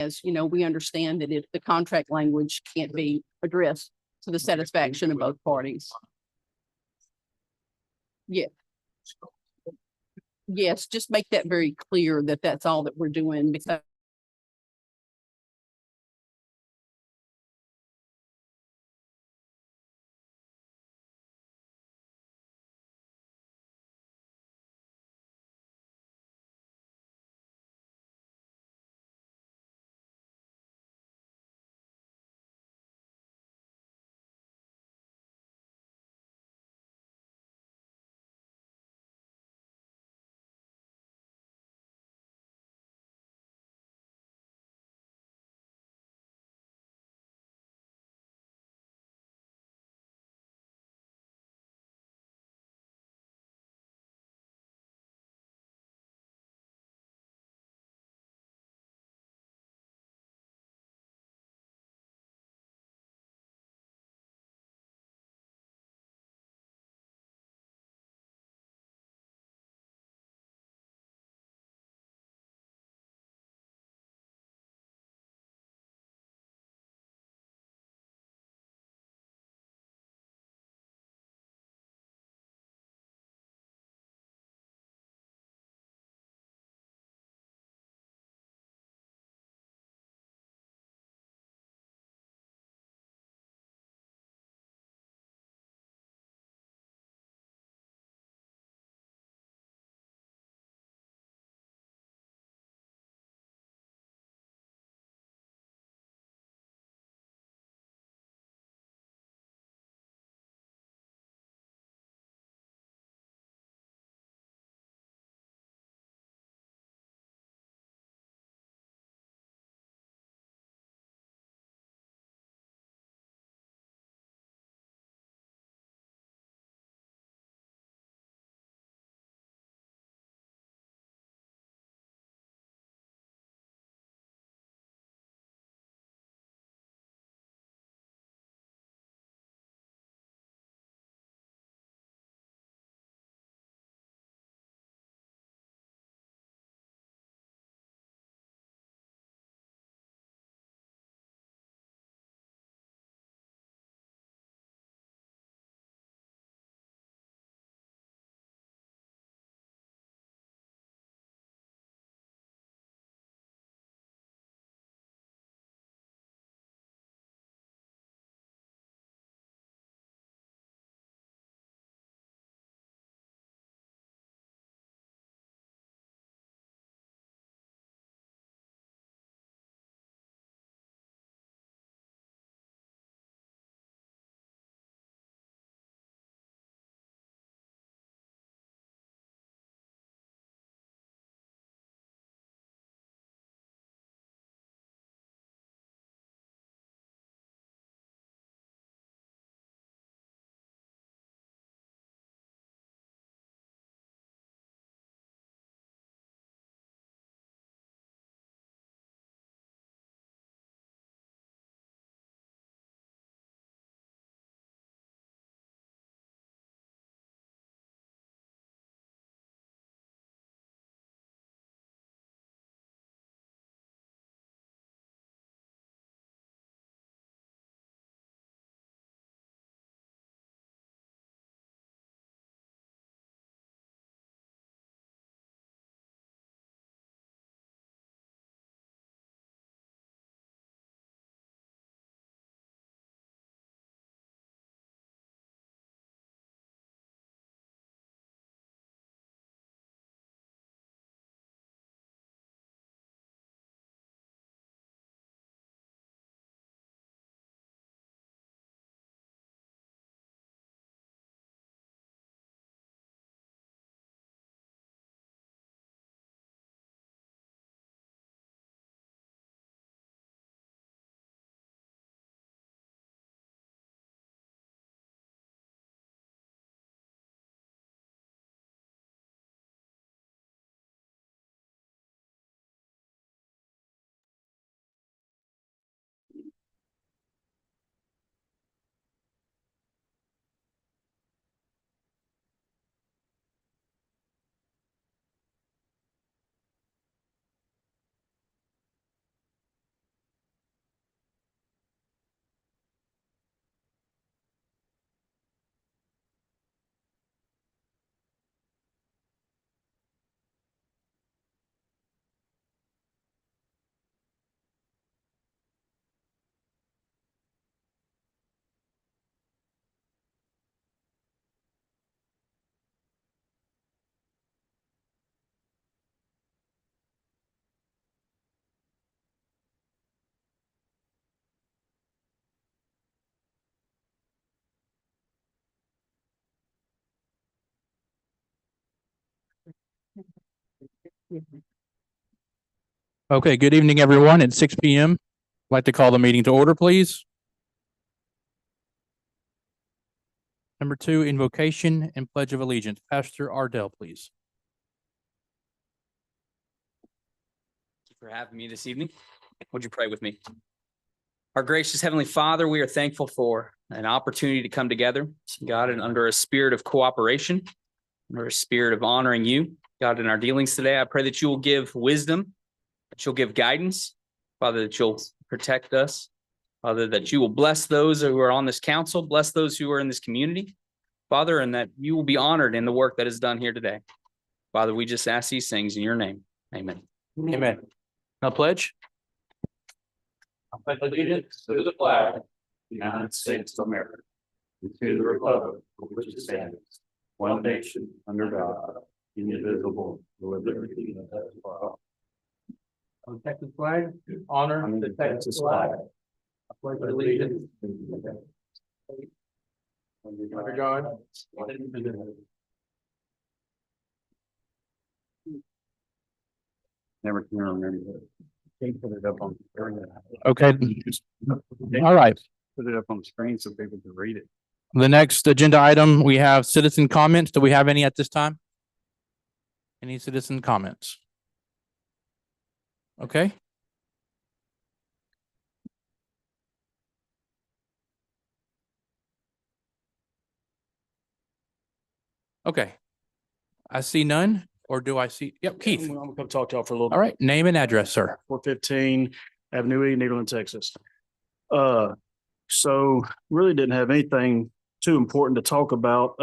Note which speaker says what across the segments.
Speaker 1: as, we understand that if the contract language can't be addressed to the satisfaction of both parties. Yeah. Yes, just make that very clear that that's all that we're doing because
Speaker 2: Okay, good evening, everyone. It's 6 p.m. I'd like to call the meeting to order, please. Number 2, invocation and pledge of allegiance. Pastor Ardell, please.
Speaker 3: Thank you for having me this evening. Would you pray with me? Our gracious Heavenly Father, we are thankful for an opportunity to come together, God, and under a spirit of cooperation, under a spirit of honoring you, God, in our dealings today. I pray that you will give wisdom, that you'll give guidance, Father, that you'll protect us, Father, that you will bless those who are on this council, bless those who are in this community, Father, and that you will be honored in the work that is done here today. Father, we just ask these things in your name. Amen.
Speaker 2: Amen. Now pledge.
Speaker 4: I pledge allegiance to the flag of the United States of America, and to the republic for which it stands, one nation, under God, indivisible, with liberty and justice for all.
Speaker 2: On Texas flag, honor the Texas flag. I pledge allegiance under God.
Speaker 4: Never can remember. Can't put it up on the screen.
Speaker 2: Okay. All right.
Speaker 4: Put it up on the screen so people can read it.
Speaker 2: The next agenda item, we have citizen comments. Do we have any at this time? Any citizen comments? Okay. Okay. I see none, or do I see? Yep, Keith.
Speaker 5: I'm gonna come talk to y'all for a little.
Speaker 2: All right, name and address, sir.
Speaker 5: 415 Avenue E, Nederland, Texas. So really didn't have anything too important to talk about.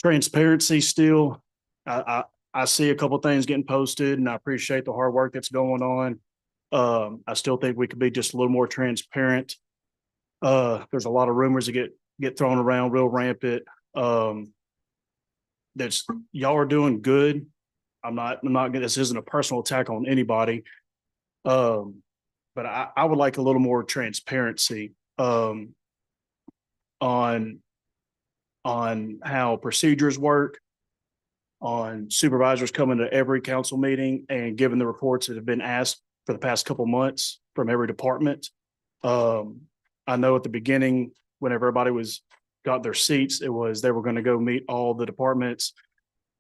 Speaker 5: Transparency still. I see a couple things getting posted and I appreciate the hard work that's going on. I still think we could be just a little more transparent. There's a lot of rumors that get thrown around real rampant. That's y'all are doing good. I'm not gonna, this isn't a personal attack on anybody. But I would like a little more transparency on how procedures work, on supervisors coming to every council meeting and giving the reports that have been asked for the past couple months from every department. I know at the beginning, whenever everybody got their seats, it was they were going to go meet all the departments,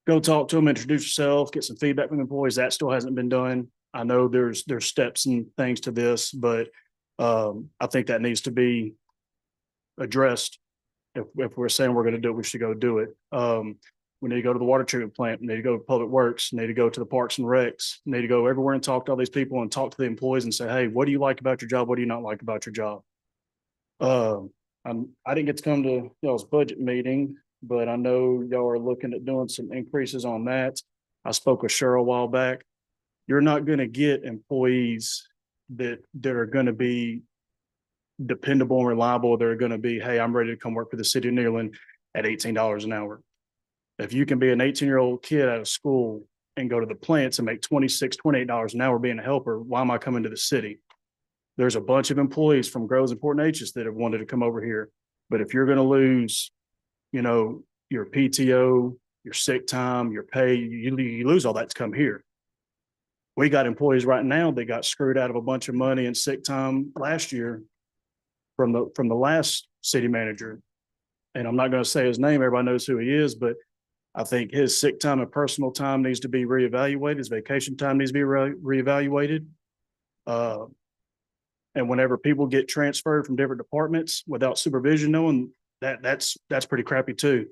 Speaker 5: go talk to them, introduce yourself, get some feedback from employees. That still hasn't been done. I know there's steps and things to this, but I think that needs to be addressed. If we're saying we're going to do it, we should go do it. We need to go to the water treatment plant. We need to go to Public Works. We need to go to the Parks and Recs. We need to go everywhere and talk to all these people and talk to the employees and say, hey, what do you like about your job? What do you not like about your job? I didn't get to come to y'all's budget meeting, but I know y'all are looking at doing some increases on that. I spoke with Cheryl a while back. You're not going to get employees that are going to be dependable and reliable. They're going to be, hey, I'm ready to come work for the city of Nederland at $18 an hour. If you can be an 18-year-old kid out of school and go to the plants and make $26, $28 an hour being a helper, why am I coming to the city? There's a bunch of employees from Groves and Port Neches that have wanted to come over here. But if you're going to lose, your PTO, your sick time, your pay, you lose all that to come here. We got employees right now that got screwed out of a bunch of money and sick time last year from the last city manager. And I'm not going to say his name. Everybody knows who he is, but I think his sick time and personal time needs to be reevaluated. His vacation time needs to be reevaluated. And whenever people get transferred from different departments without supervision, knowing that's pretty crappy too.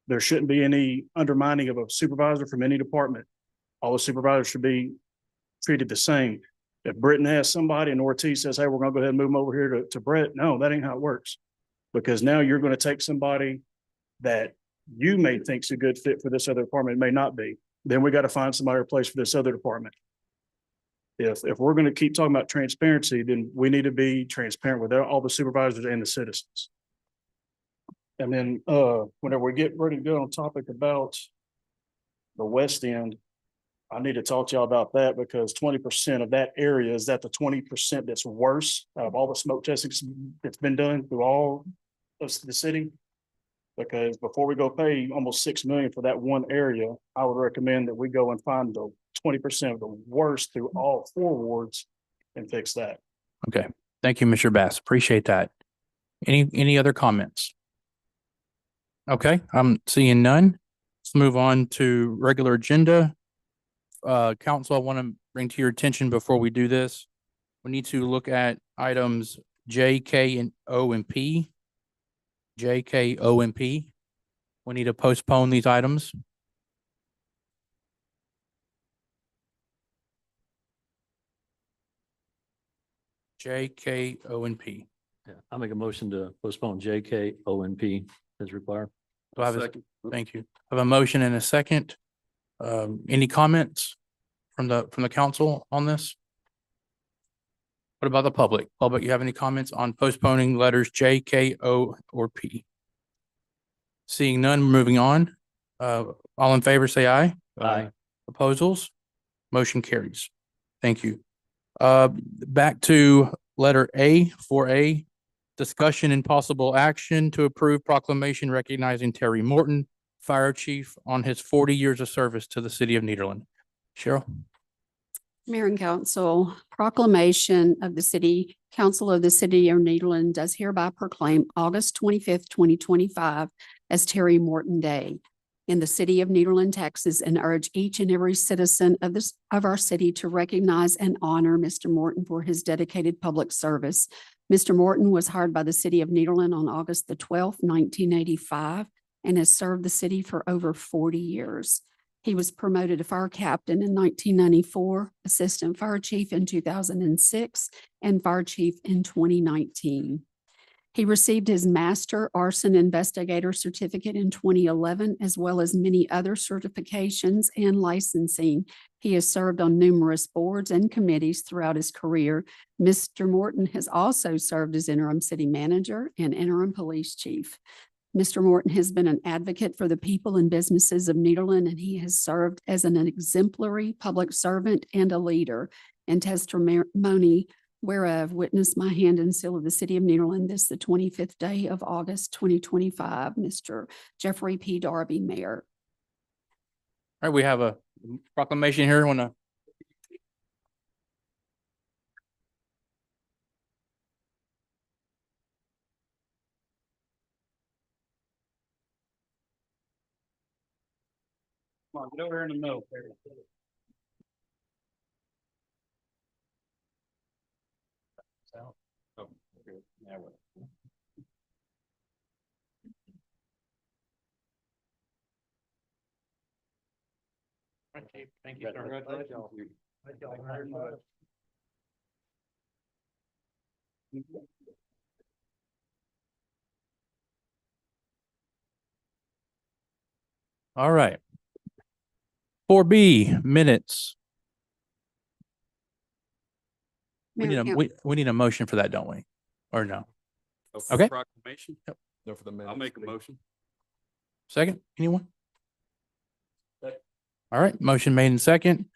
Speaker 5: There shouldn't be any undermining of a supervisor from any department. All the supervisors should be treated the same. If Britton has somebody and Ortiz says, hey, we're going to go ahead and move them over here to Brett. No, that ain't how it works. Because now you're going to take somebody that you may think's a good fit for this other department, it may not be. Then we got to find somebody to replace for this other department. If we're going to keep talking about transparency, then we need to be transparent with all the supervisors and the citizens. And then whenever we get ready to go on topic about the West End, I need to talk to y'all about that because 20% of that area is that the 20% that's worse out of all the smoke testing that's been done through all of the city. Because before we go pay almost $6 million for that one area, I would recommend that we go and find the 20% of the worst through all 4 wards and fix that.
Speaker 2: Okay, thank you, Mr. Bass. Appreciate that. Any other comments? Okay, I'm seeing none. Let's move on to regular agenda. Council, I want to bring to your attention before we do this. We need to look at items J, K, and O and P. J, K, O, and P. We need to postpone these items. J, K, O, and P.
Speaker 6: Yeah, I'll make a motion to postpone J, K, O, and P as required.
Speaker 2: Do I have a, thank you. I have a motion and a second. Any comments from the council on this? What about the public? Public, you have any comments on postponing letters J, K, O, or P? Seeing none, moving on. All in favor, say aye.
Speaker 6: Aye.
Speaker 2: Proposals? Motion carries. Thank you. Back to letter A, 4A. Discussion and possible action to approve proclamation recognizing Terry Morton, Fire Chief, on his 40 years of service to the city of Nederland. Cheryl?
Speaker 1: Mayor and Council, proclamation of the City Council of the City of Nederland does hereby proclaim August 25th, 2025 as Terry Morton Day in the city of Nederland, Texas, and urge each and every citizen of our city to recognize and honor Mr. Morton for his dedicated public service. Mr. Morton was hired by the city of Nederland on August the 12th, 1985, and has served the city for over 40 years. He was promoted to fire captain in 1994, assistant fire chief in 2006, and fire chief in 2019. He received his Master Arson Investigator Certificate in 2011, as well as many other certifications and licensing. He has served on numerous boards and committees throughout his career. Mr. Morton has also served as interim city manager and interim police chief. Mr. Morton has been an advocate for the people and businesses of Nederland, and he has served as an exemplary public servant and a leader. In testimony whereof witness my hand and seal of the city of Nederland, this the 25th day of August, 2025, Mr. Jeffrey P. Darby, Mayor.
Speaker 2: All right, we have a proclamation here. Want to?
Speaker 5: Come on, get over here in the middle.
Speaker 2: Thank you, sir. All right. 4B, minutes. We
Speaker 1: Mayor
Speaker 2: need
Speaker 1: and
Speaker 2: we need a motion for that, don't we? Or no?
Speaker 4: Go for
Speaker 2: Okay.
Speaker 4: Proclamation.
Speaker 2: Yep.
Speaker 4: Go for the minutes. I'll make a motion.
Speaker 2: Second, anyone? All right, motion made in second.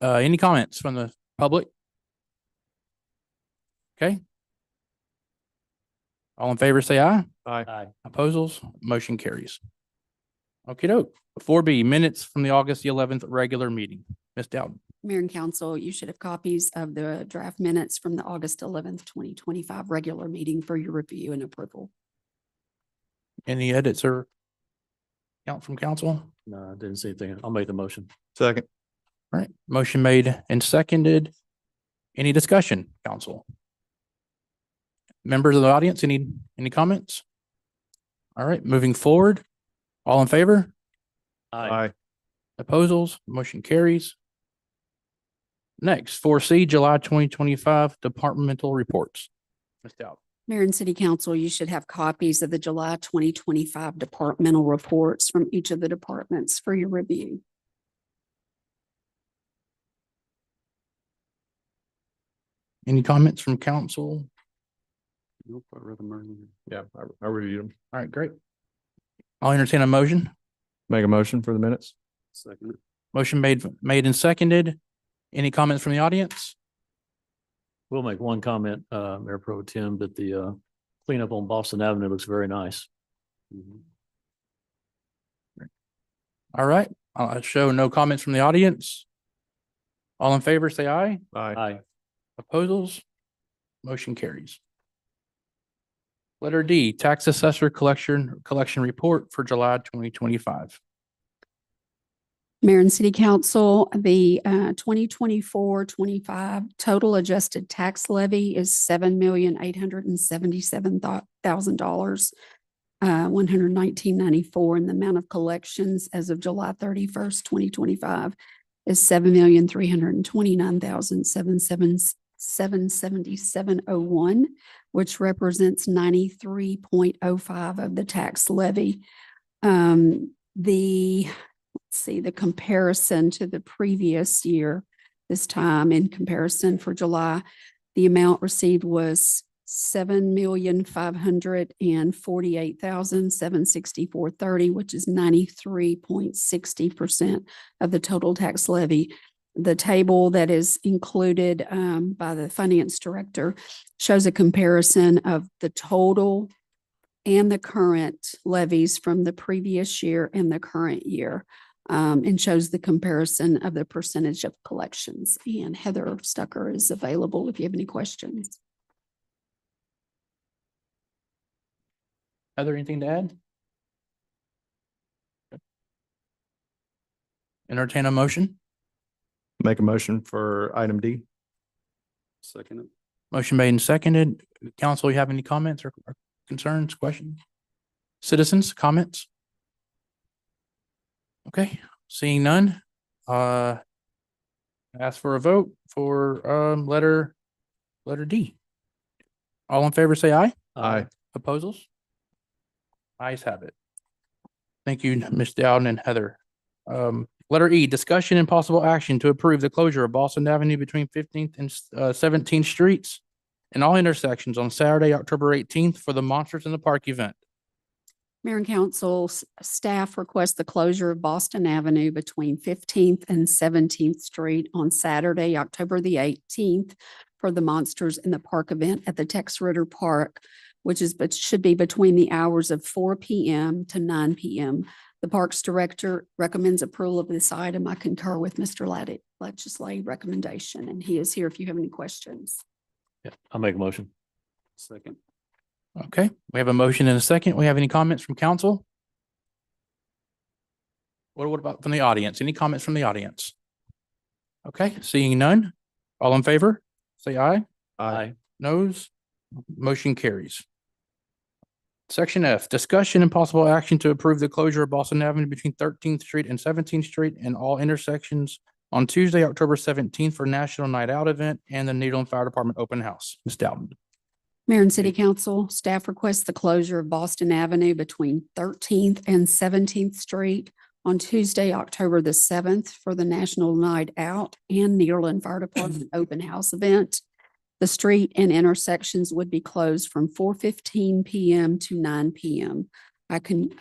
Speaker 2: Any comments from the public? Okay. All in favor, say aye.
Speaker 6: Aye.
Speaker 2: Opposals, motion carries. Okay, doke. 4B, minutes from the August the 11th regular meeting. Ms. Dowd.
Speaker 1: Mayor and Council, you should have copies of the draft minutes from the August 11th, 2025 regular meeting for your review and approval.
Speaker 2: Any edits or count from council?
Speaker 6: No, I didn't see anything. I'll make the motion.
Speaker 4: Second.
Speaker 2: All right, motion made and seconded. Any discussion, council? Members of the audience, any comments? All right, moving forward. All in favor?
Speaker 6: Aye.
Speaker 2: Opposals, motion carries. Next, 4C, July 2025 departmental reports. Ms. Dowd.
Speaker 1: Mayor and City Council, you should have copies of the July 2025 departmental reports from each of the departments for your review.
Speaker 2: Any comments from council?
Speaker 4: Nope, I read them earlier. Yeah, I reviewed them.
Speaker 2: All right, great. I'll entertain a motion.
Speaker 4: Make a motion for the minutes. Second.
Speaker 2: Motion made and seconded. Any comments from the audience?
Speaker 6: We'll make one comment, Mayor Pro Tem, that the cleanup on Boston Avenue looks very nice.
Speaker 2: All right, I'll show no comments from the audience. All in favor, say aye.
Speaker 6: Aye.
Speaker 2: Opposals? Motion carries. Letter D, tax assessor collection report for July 2025.
Speaker 1: Mayor and City Council, the 2024-25 total adjusted tax levy is $7,877,000. $119.94, and the amount of collections as of July 31st, 2025 is $7,329,777.01, which represents 93.05 of the tax levy. The comparison to the previous year, this time in comparison for July, the amount received was $7,548,764.30, which is 93.60% of the total tax levy. The table that is included by the finance director shows a comparison of the total and the current levies from the previous year and the current year, and shows the comparison of the percentage of collections. And Heather Stucker is available if you have any questions.
Speaker 2: Heather, anything to add? Entertain a motion.
Speaker 7: Make a motion for item D.
Speaker 4: Second.
Speaker 2: Motion made and seconded. Council, you have any comments or concerns, questions? Citizens, comments? Okay, seeing none. Ask for a vote for letter D. All in favor, say aye.
Speaker 7: Aye.
Speaker 2: Opposals? Ayes have it. Thank you, Ms. Dowden and Heather. Letter E, discussion and possible action to approve the closure of Boston Avenue between 15th and 17th Streets and all intersections on Saturday, October 18th for the Monsters in the Park event.
Speaker 1: Mayor and council, staff request the closure of Boston Avenue between 15th and 17th Street on Saturday, October the 18th for the Monsters in the Park event at the Tex Ritter Park, which should be between the hours of 4 p.m. to 9 p.m. The Parks Director recommends approval of this item. I concur with Mr. Latchley's recommendation, and he is here if you have any questions.
Speaker 6: Yeah, I'll make a motion.
Speaker 4: Second.
Speaker 2: Okay, we have a motion and a second. We have any comments from council? What about from the audience? Any comments from the audience? Okay, seeing none. All in favor, say aye.
Speaker 6: Aye.
Speaker 2: Noes? Motion carries. Section F, discussion and possible action to approve the closure of Boston Avenue between 13th Street and 17th Street and all intersections on Tuesday, October 17th for National Night Out event and the Nederland Fire Department Open House. Ms. Dowden.
Speaker 1: Mayor and City Council, staff requests the closure of Boston Avenue between 13th and 17th Street on Tuesday, October the 7th for the National Night Out and Nederland Fire Department Open House event. The street and intersections would be closed from 4:15 p.m. to 9 p.m. I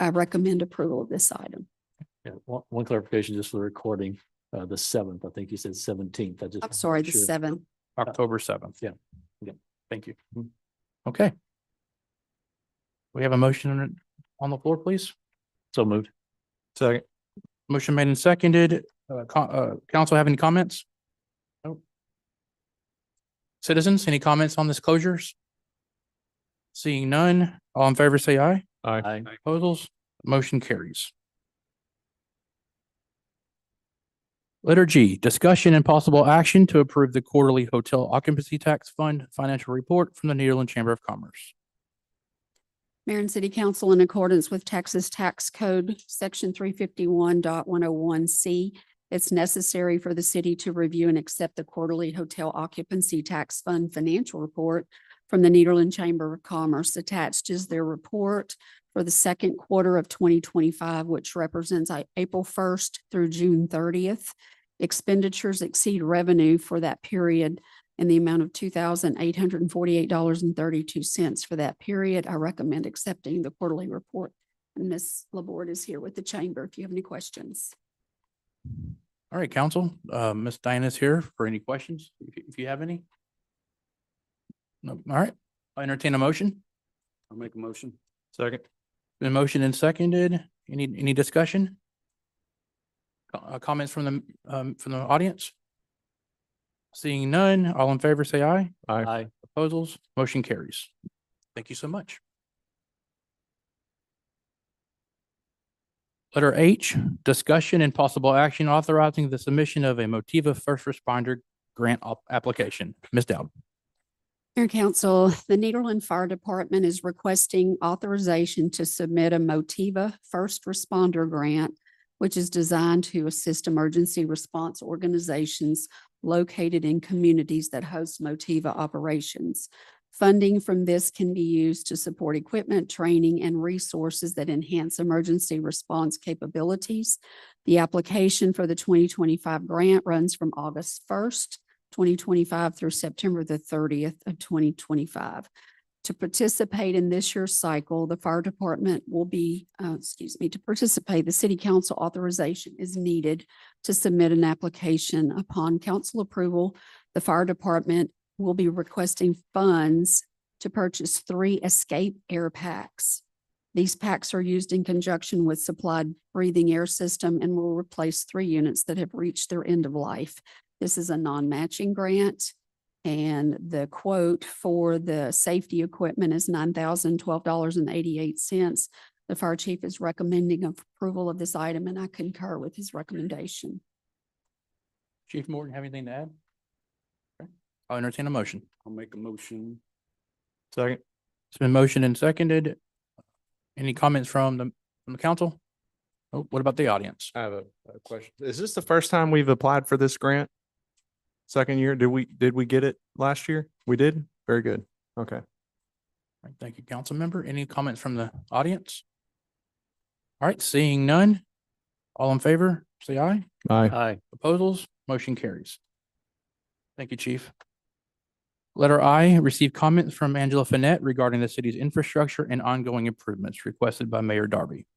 Speaker 1: recommend approval of this item.
Speaker 6: Yeah, one clarification just for the recording, the 7th, I think you said 17th.
Speaker 1: I'm sorry, the 7th.
Speaker 2: October 7th.
Speaker 6: Yeah. Yeah.
Speaker 2: Thank you. Okay. We have a motion on the floor, please.
Speaker 6: So moved.
Speaker 7: Second.
Speaker 2: Motion made and seconded. Council have any comments? No. Citizens, any comments on this closures? Seeing none, all in favor say aye.
Speaker 6: Aye.
Speaker 2: Proposals, motion carries. Letter G, discussion and possible action to approve the quarterly hotel occupancy tax fund financial report from the Nederland Chamber of Commerce.
Speaker 1: Mayor and City Council, in accordance with Texas Tax Code, Section 351.101C, it's necessary for the city to review and accept the quarterly hotel occupancy tax fund financial report from the Nederland Chamber of Commerce. Attached is their report for the second quarter of 2025, which represents April 1st through June 30th. Expenditures exceed revenue for that period in the amount of $2,848.32 for that period. I recommend accepting the quarterly report. And Ms. Laborde is here with the chamber if you have any questions.
Speaker 2: All right, council, Ms. Diana is here for any questions, if you have any. No, all right, I'll entertain a motion.
Speaker 4: I'll make a motion.
Speaker 7: Second.
Speaker 2: Been motion and seconded. Any discussion? Comments from the audience? Seeing none, all in favor, say aye.
Speaker 6: Aye.
Speaker 2: Proposals, motion carries. Thank you so much. Letter H, discussion and possible action authorizing the submission of a Motiva First Responder Grant application. Ms. Dowd.
Speaker 1: Mayor and Council, the Nederland Fire Department is requesting authorization to submit a Motiva First Responder Grant, which is designed to assist emergency response organizations located in communities that host Motiva operations. Funding from this can be used to support equipment, training, and resources that enhance emergency response capabilities. The application for the 2025 grant runs from August 1st, 2025 through September the 30th of 2025. To participate in this year's cycle, the fire department will be, to participate, the city council authorization is needed to submit an application. Upon council approval, the fire department will be requesting funds to purchase 3 escape air packs. These packs are used in conjunction with supplied breathing air system and will replace 3 units that have reached their end of life. This is a non-matching grant, and the quote for the safety equipment is $9,012.88. The fire chief is recommending approval of this item, and I concur with his recommendation.
Speaker 2: Chief Morton, have anything to add? Okay. I'll entertain a motion.
Speaker 5: I'll make a motion.
Speaker 7: Second.
Speaker 2: It's been motioned and seconded. Any comments from the council? Oh, what about the audience?
Speaker 7: I have a question. Is this the first time we've applied for this grant? Second year? Did we get it last year? We did? Very good. Okay.
Speaker 2: All right, thank you, council member. Any comments from the audience? All right, seeing none. All in favor, say aye.
Speaker 7: Aye.
Speaker 6: Aye.
Speaker 2: Proposals, motion carries. Thank you, chief. Letter I, receive comments from Angela Finette regarding the city's infrastructure and ongoing improvements requested by Mayor Darby.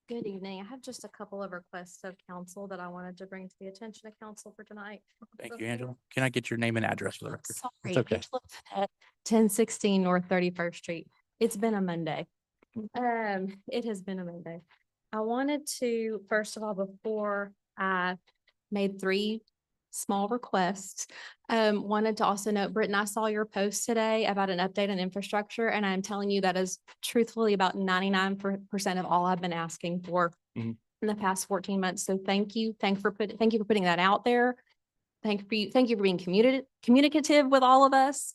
Speaker 8: Good evening. I have just a couple of requests of council that I wanted to bring to the attention of council for tonight.
Speaker 2: Thank you, Angela. Can I get your name and address for the record?
Speaker 8: Sorry,
Speaker 2: okay.
Speaker 8: Angela Finette, 1016 North 31st Street. It's been a Monday. It has been a Monday. I wanted to, first of all, before I made 3 small requests, wanted to also note, Britton, I saw your post today about an update on infrastructure, and I'm telling you that is truthfully about 99% of all I've been asking for
Speaker 7: Mhm.
Speaker 8: in the past 14 months. So thank you. Thank you for putting that out there. Thank you for being communicative with all of us.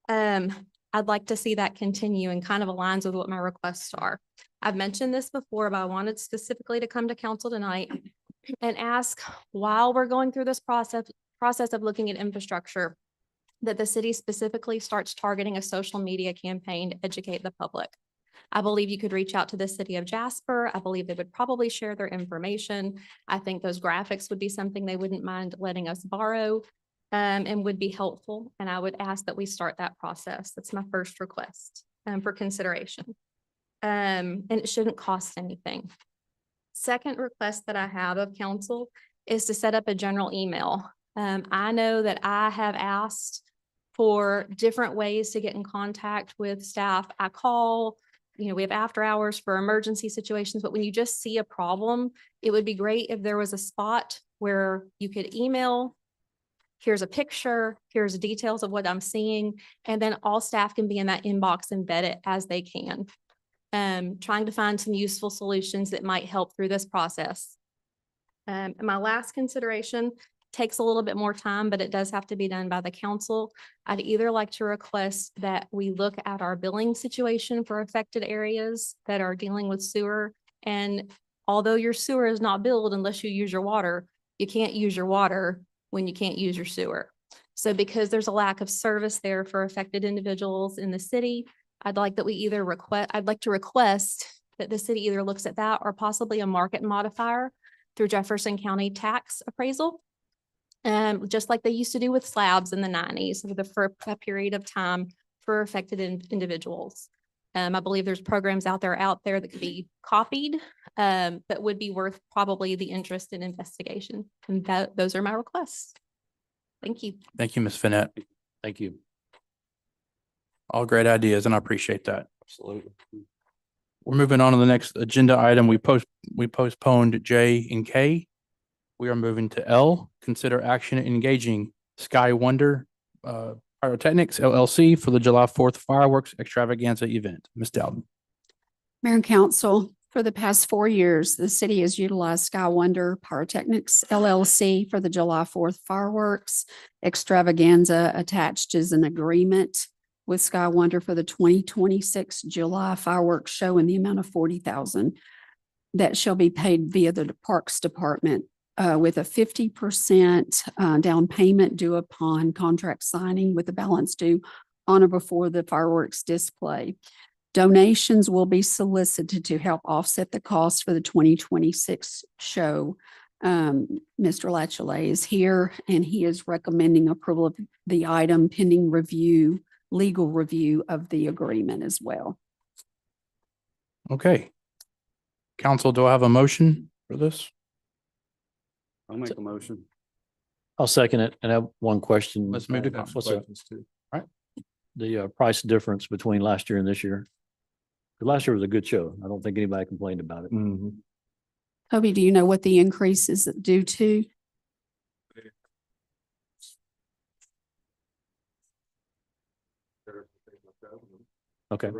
Speaker 8: I'd like to see that continue and kind of aligns with what my requests are. I've mentioned this before, but I wanted specifically to come to council tonight and ask, while we're going through this process of looking at infrastructure, that the city specifically starts targeting a social media campaign to educate the public. I believe you could reach out to the city of Jasper. I believe they would probably share their information. I think those graphics would be something they wouldn't mind letting us borrow, and would be helpful. And I would ask that we start that process. That's my first request, for consideration. And it shouldn't cost anything. Second request that I have of council is to set up a general email. I know that I have asked for different ways to get in contact with staff. I call, we have after hours for emergency situations, but when you just see a problem, it would be great if there was a spot where you could email, here's a picture, here's details of what I'm seeing, and then all staff can be in that inbox and vet it as they can. Trying to find some useful solutions that might help through this process. And my last consideration takes a little bit more time, but it does have to be done by the council. I'd either like to request that we look at our billing situation for affected areas that are dealing with sewer. And although your sewer is not billed unless you use your water, you can't use your water when you can't use your sewer. So because there's a lack of service there for affected individuals in the city, I'd like to request that the city either looks at that or possibly a market modifier through Jefferson County tax appraisal. Just like they used to do with slabs in the 90s for a period of time for affected individuals. I believe there's programs out there that could be copied, that would be worth probably the interest in investigation. And those are my requests. Thank you.
Speaker 2: Thank you, Ms. Finette.
Speaker 6: Thank you.
Speaker 2: All great ideas, and I appreciate that.
Speaker 7: Absolutely.
Speaker 2: We're moving on to the next agenda item. We postponed J and K. We are moving to L, consider action engaging Sky Wonder Pyrotechnics LLC for the July 4th fireworks extravaganza event. Ms. Dowden.
Speaker 1: Mayor and council, for the past 4 years, the city has utilized Sky Wonder Pyrotechnics LLC for the July 4th fireworks extravaganza. Attached is an agreement with Sky Wonder for the 2026 July fireworks show in the amount of $40,000 that shall be paid via the Parks Department with a 50% down payment due upon contract signing, with the balance due on or before the fireworks display. Donations will be solicited to help offset the cost for the 2026 show. Mr. Latchley is here and he is recommending approval of the item pending review, legal review of the agreement as well.
Speaker 2: Okay. Council, do I have a motion for this?
Speaker 4: I'll make a motion.
Speaker 6: I'll second it and I have one question.
Speaker 2: Let's move to
Speaker 6: What's
Speaker 2: questions.
Speaker 6: the price difference between last year and this year? 'Cause last year was a good show. I don't think anybody complained about it.
Speaker 1: Toby, do you know what the increase is due to?
Speaker 6: Okay.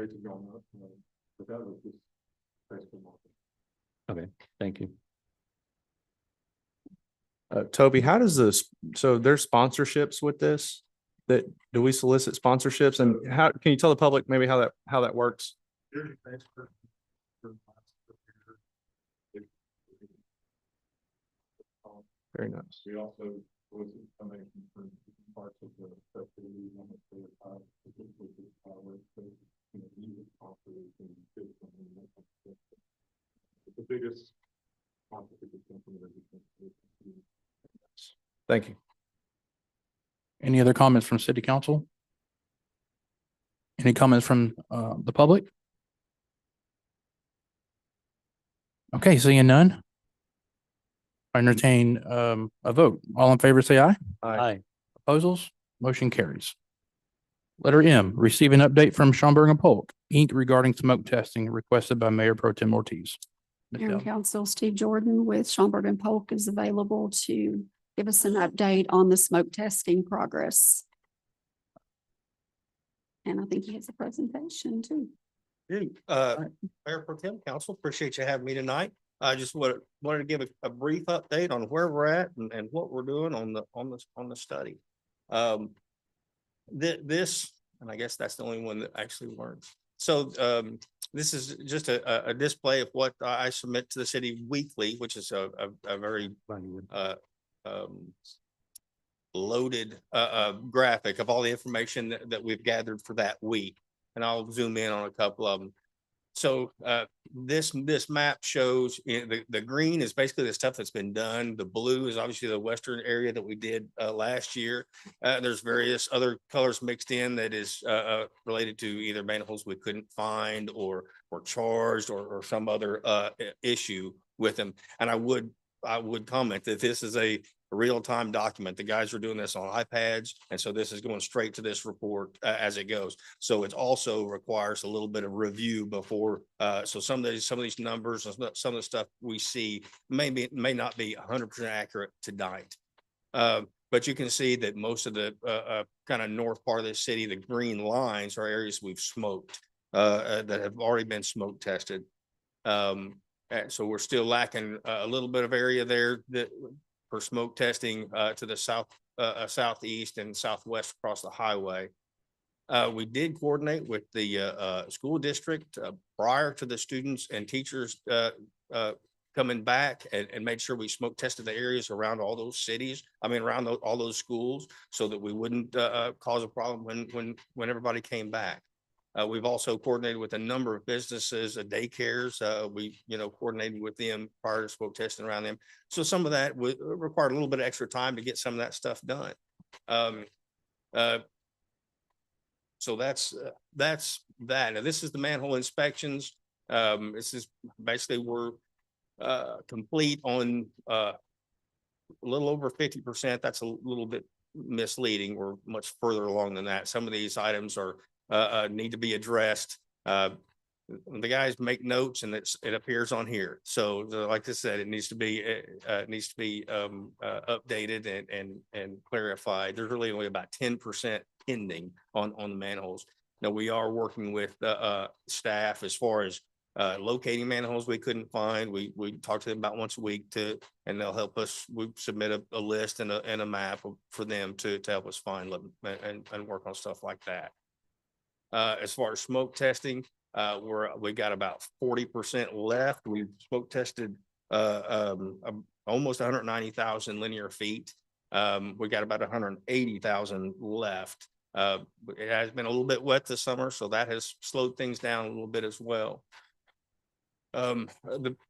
Speaker 6: Okay, thank you.
Speaker 7: Toby, how does this, so there's sponsorships with this? That, do we solicit sponsorships and how, can you tell the public maybe how that works? Very nice.
Speaker 4: We also solicit donations from parts of the festivities on the state of the biggest.
Speaker 7: Thank you.
Speaker 2: Any other comments from city council? Any comments from the public? Okay, seeing none. I entertain a vote. All in favor, say aye.
Speaker 6: Aye.
Speaker 2: Proposals, motion carries. Letter M, receive an update from Schaumburg and Polk, Inc. regarding smoke testing requested by Mayor Pro Tem Ortiz. Ms.
Speaker 1: Mayor and
Speaker 2: Dowd.
Speaker 1: council, Steve Jordan with Schaumburg and Polk is available to give us an update on the smoke testing progress. And I think he has a presentation too.
Speaker 9: Mayor Pro Tem, Council, appreciate you having me tonight. I just wanted to give a brief update on where we're at and what we're doing on the study. This, and I guess that's the only one that actually works. So this is just a display of what I submit to the city weekly, which is a very loaded graphic of all the information that we've gathered for that week. And I'll zoom in on a couple of them. So this map shows the green is basically the stuff that's been done. The blue is obviously the western area that we did last year. There's various other colors mixed in that is related to either manholes we couldn't find or charged or some other issue with them. And I would comment that this is a real-time document. The guys are doing this on iPads. And so this is going straight to this report as it goes. So it also requires a little bit of review before. So some of these numbers, some of the stuff we see may not be 100% accurate tonight. But you can see that most of the kind of north part of the city, the green lines are areas we've smoked that have already been smoke tested. And so we're still lacking a little bit of area there that for smoke testing to the southeast and southwest across the highway. We did coordinate with the school district prior to the students and teachers coming back and made sure we smoke tested the areas around all those cities. I mean, around all those schools, so that we wouldn't cause a problem when everybody came back. We've also coordinated with a number of businesses, daycares. We, coordinated with them prior to smoke testing around them. So some of that would require a little bit of extra time to get some of that stuff done. So that's that. Now, this is the manhole inspections. This is basically we're complete on a little over 50%. That's a little bit misleading. We're much further along than that. Some of these items are need to be addressed. the guys make notes and it appears on here. So like I said, it needs to be, updated and clarified. There's really only about 10% pending on the manholes. Now, we are working with, staff as far as, locating manholes we couldn't find. We talk to them about once a week and they'll help us. We submit a list and a map for them to help us find them and work on stuff like that. As far as smoke testing, we got about 40% left. We smoke tested, almost 190,000 linear feet. We got about 180,000 left. It has been a little bit wet this summer, so that has slowed things down a little bit as well.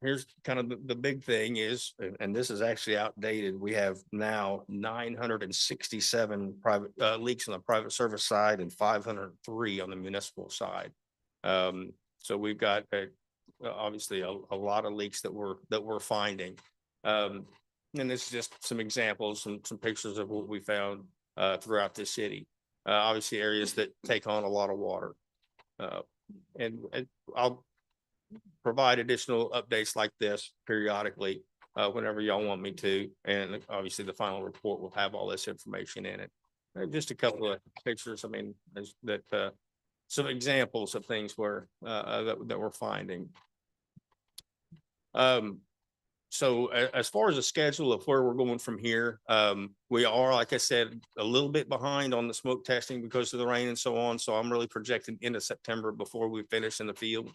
Speaker 9: Here's kind of the big thing is, and this is actually outdated. We have now 967 private leaks on the private service side and 503 on the municipal side. So we've got obviously a lot of leaks that we're finding. And this is just some examples, some pictures of what we found throughout the city. Obviously areas that take on a lot of water. And I'll provide additional updates like this periodically whenever y'all want me to. And obviously the final report will have all this information in it. Just a couple of pictures. I mean, some examples of things where that we're finding. So as far as the schedule of where we're going from here, we are, like I said, a little bit behind on the smoke testing because of the rain and so on. So I'm really projecting into September before we finish in the field.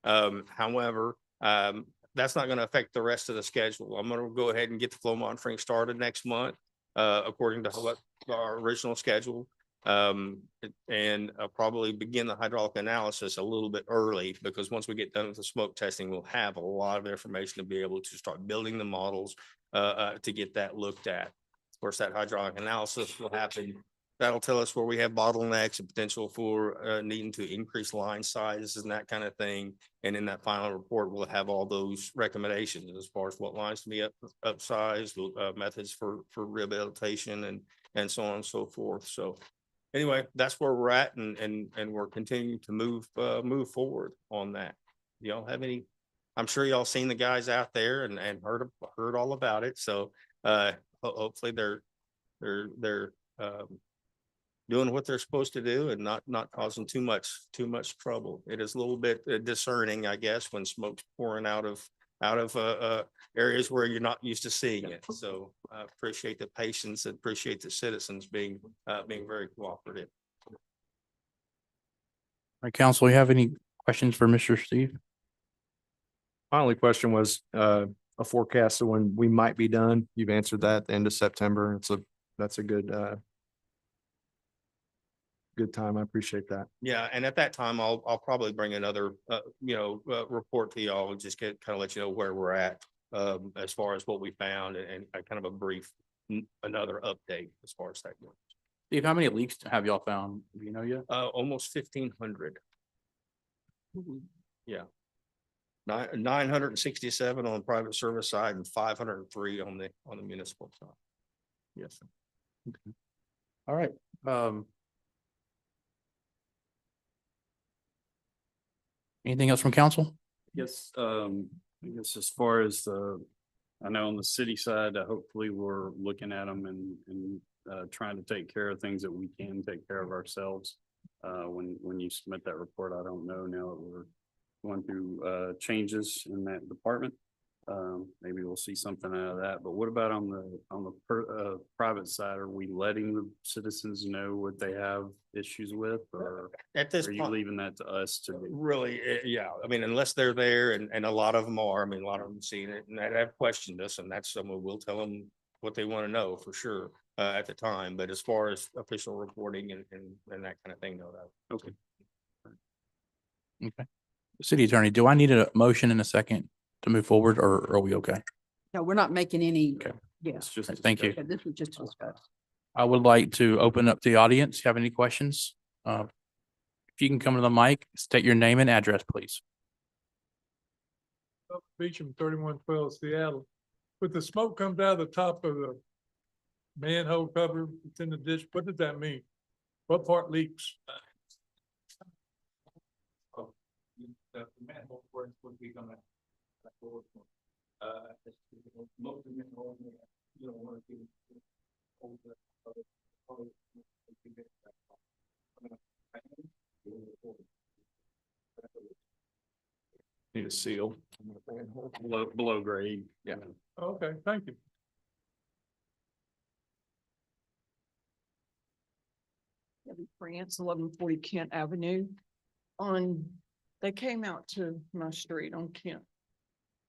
Speaker 9: However, that's not going to affect the rest of the schedule. I'm going to go ahead and get the flow monitoring started next month, according to what our original schedule. And I'll probably begin the hydraulic analysis a little bit early because once we get done with the smoke testing, we'll have a lot of information to be able to start building the models to get that looked at. Of course, that hydraulic analysis will happen. That'll tell us where we have bottlenecks and potential for needing to increase line sizes and that kind of thing. And in that final report, we'll have all those recommendations as far as what lines to be upsized, methods for rehabilitation and so on and so forth. So anyway, that's where we're at and we're continuing to move forward on that. Y'all have any, I'm sure y'all seen the guys out there and heard all about it. So hopefully they're doing what they're supposed to do and not causing too much trouble. It is a little bit discerning, I guess, when smoke's pouring out of areas where you're not used to seeing it. So I appreciate the patience and appreciate the citizens being very cooperative.
Speaker 2: All right, council, you have any questions for Mr. Steve?
Speaker 7: My only question was a forecast of when we might be done. You've answered that at the end of September. That's a good time. I appreciate that.
Speaker 9: Yeah, and at that time, I'll probably bring another report to y'all and just kind of let you know where we're at as far as what we found and kind of a brief another update as far as that goes.
Speaker 2: Steve, how many leaks have y'all found? Do you know yet?
Speaker 9: Almost 1,500. Yeah. 967 on the private service side and 503 on the municipal side. Yes.
Speaker 2: Okay. All right. Anything else from council?
Speaker 4: Yes, I guess as far as I know on the city side, hopefully we're looking at them and trying to take care of things that we can take care of ourselves. When you submit that report, I don't know now that we're going through changes in that department. Maybe we'll see something out of that. But what about on the private side? Are we letting the citizens know what they have issues with, or
Speaker 9: At this
Speaker 4: are you
Speaker 9: point,
Speaker 4: leaving that to us to do?
Speaker 9: really, yeah. I mean, unless they're there and a lot of them are, I mean, a lot of them seen it and have questioned us, and that's someone we'll tell them what they want to know for sure at the time. But as far as official reporting and that kind of thing, no, that.
Speaker 4: Okay.
Speaker 2: Okay. City attorney, do I need a motion in a second to move forward, or are we okay?
Speaker 1: No, we're not making any.
Speaker 2: Okay.
Speaker 1: Yeah,
Speaker 4: It's just.
Speaker 2: Thank you.
Speaker 1: this was just discussed.
Speaker 2: I would like to open up the audience. Have any questions? If you can come to the mic, state your name and address, please.
Speaker 10: Beecham, 3112 Seattle. But the smoke comes out of the top of the manhole cover, it's in the ditch. What does that mean? What part leaks?
Speaker 4: the manhole work would be gonna. Most of the manhole, you don't want to do.
Speaker 5: Need a seal. Below grade. Yeah.
Speaker 10: Okay, thank you.
Speaker 11: Debbie France, 1140 Kent Avenue. They came out to my street on Kent.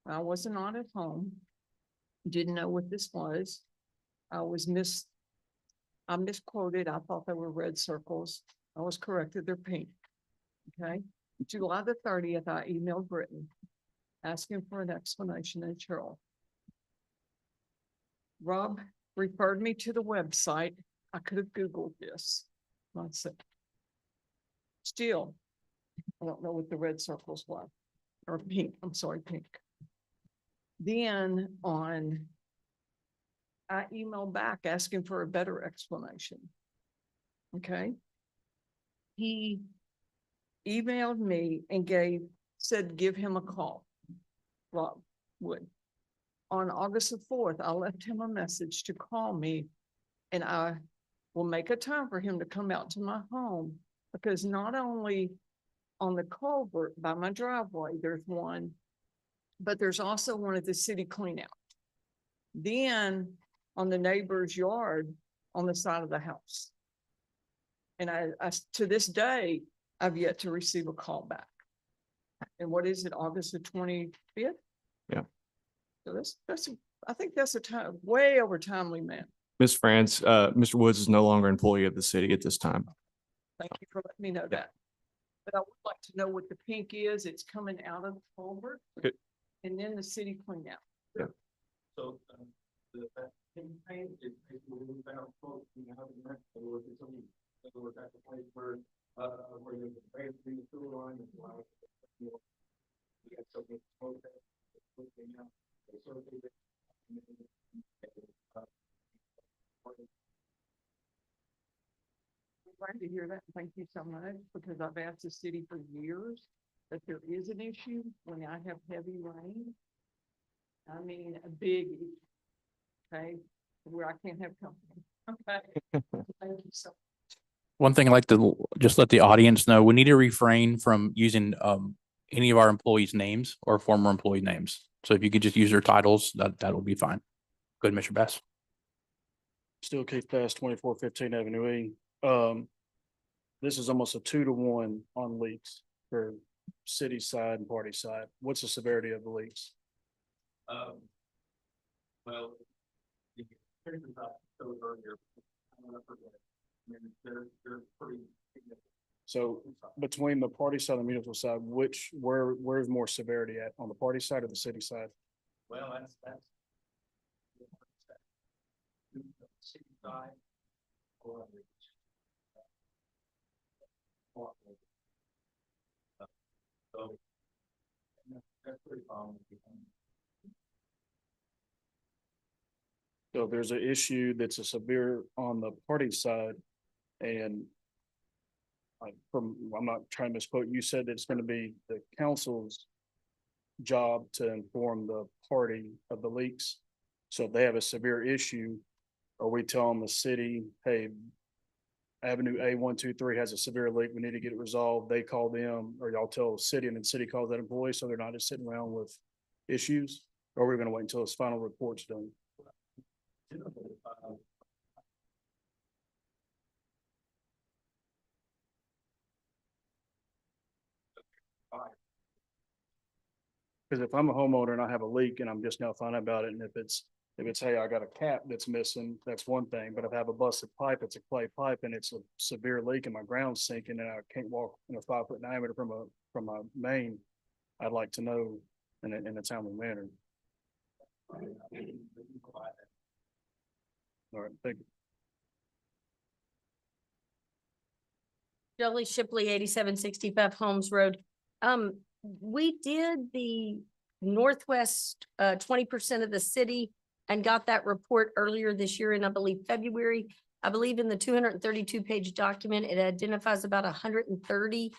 Speaker 11: I wasn't not at home. Didn't know what this was. I misquoted. I thought they were red circles. I was corrected. They're pink. Okay. July the 30th, I emailed Brittany asking for an explanation and Cheryl. Rob referred me to the website. I could have Googled this. That's it. Still, I don't know what the red circles were, or pink, I'm sorry, pink. Then I emailed back asking for a better explanation. Okay. He emailed me and said, give him a call. Rob Wood. On August the 4th, I left him a message to call me, and I will make a time for him to come out to my home, because not only on the culvert by my driveway, there's one, but there's also one at the city cleanout. Then on the neighbor's yard on the side of the house. And I to this day, I've yet to receive a call back. And what is it, August the 25th?
Speaker 7: Yeah.
Speaker 11: So I think that's a time, way over timely, man.
Speaker 7: Ms. France, Mr. Woods is no longer employee of the city at this time.
Speaker 11: Thank you for letting me know that. But I would like to know what the pink is. It's coming out of the culvert.
Speaker 7: Okay.
Speaker 11: And then the city clean out.
Speaker 4: So, that pink paint is basically about close to the house, or it's only, or at the place where you basically the sewer line is like. We got something smoke that, looking out, so
Speaker 11: I'm glad to hear that. Thank you so much, because I've asked the city for years that there is an issue when I have heavy rain. I mean, a big issue. Okay, where I can't have company. Okay. Thank you so much.
Speaker 2: One thing I'd like to just let the audience know, we need to refrain from using any of our employees' names or former employee names. So if you could just use their titles, that will be fine. Go ahead, Mr. Bass.
Speaker 5: Still Keith Bass, 2415 Avenue E. This is almost a 2-to-1 on leaks for city side and party side. What's the severity of the leaks?
Speaker 4: Well, the pictures I showed earlier, I mean, they're pretty significant.
Speaker 5: So between the party side and the municipal side, where's more severity at, on the party side or the city side?
Speaker 4: Well, that's. City side. Or so. That's pretty common.
Speaker 5: So if there's an issue that's a severe on the party side, and I'm not trying to misquote, you said that it's going to be the council's job to inform the party of the leaks. So if they have a severe issue, are we telling the city, hey, Avenue A123 has a severe leak, we need to get it resolved? They call them, or y'all tell the city, and then the city calls that employee, so they're not just sitting around with issues? Or are we going to wait until this final report's done? Because if I'm a homeowner and I have a leak and I'm just now finding about it, and if it's, hey, I got a cap that's missing, that's one thing. But if I have a busted pipe, it's a clay pipe, and it's a severe leak and my ground's sinking and I can't walk in a 5-foot diameter from a main, I'd like to know in a timely manner. All right, thank you.
Speaker 12: Jolie Shipley, 8765 Holmes Road. We did the Northwest 20% of the city and got that report earlier this year in, I believe, February. I believe in the 232-page document, it identifies about 130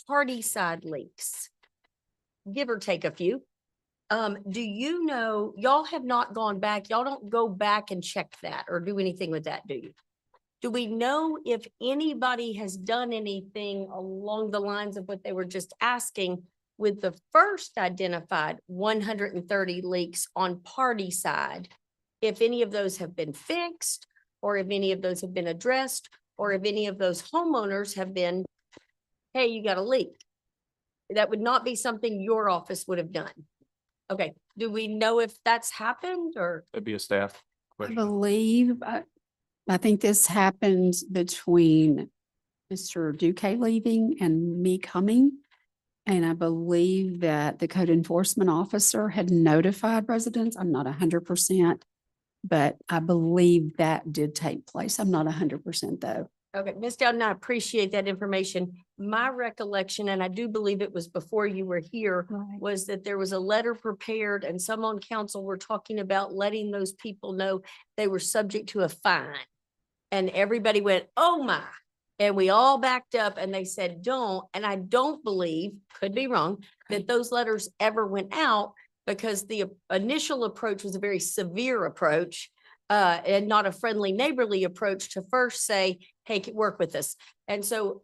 Speaker 12: party side leaks. give or take a few. Do you know, y'all have not gone back, y'all don't go back and check that or do anything with that, do you? Do we know if anybody has done anything along the lines of what they were just asking with the first identified 130 leaks on party side? If any of those have been fixed, or if any of those have been addressed, or if any of those homeowners have been, hey, you got a leak. That would not be something your office would have done. Okay, do we know if that's happened or?
Speaker 7: It'd be a staff
Speaker 1: I
Speaker 7: question.
Speaker 1: believe, I think this happened between Mr. Duque leaving and me coming. And I believe that the code enforcement officer had notified residents. I'm not 100%, but I believe that did take place. I'm not 100% though.
Speaker 12: Okay, Ms. Dowden, I appreciate that information. My recollection, and I do believe it was before you were here, was that there was a letter prepared and some on council were talking about letting those people know they were subject to a fine. And everybody went, oh my, and we all backed up and they said, don't. And I don't believe, could be wrong, that those letters ever went out because the initial approach was a very severe approach. And not a friendly neighborly approach to first say, hey, work with us. And so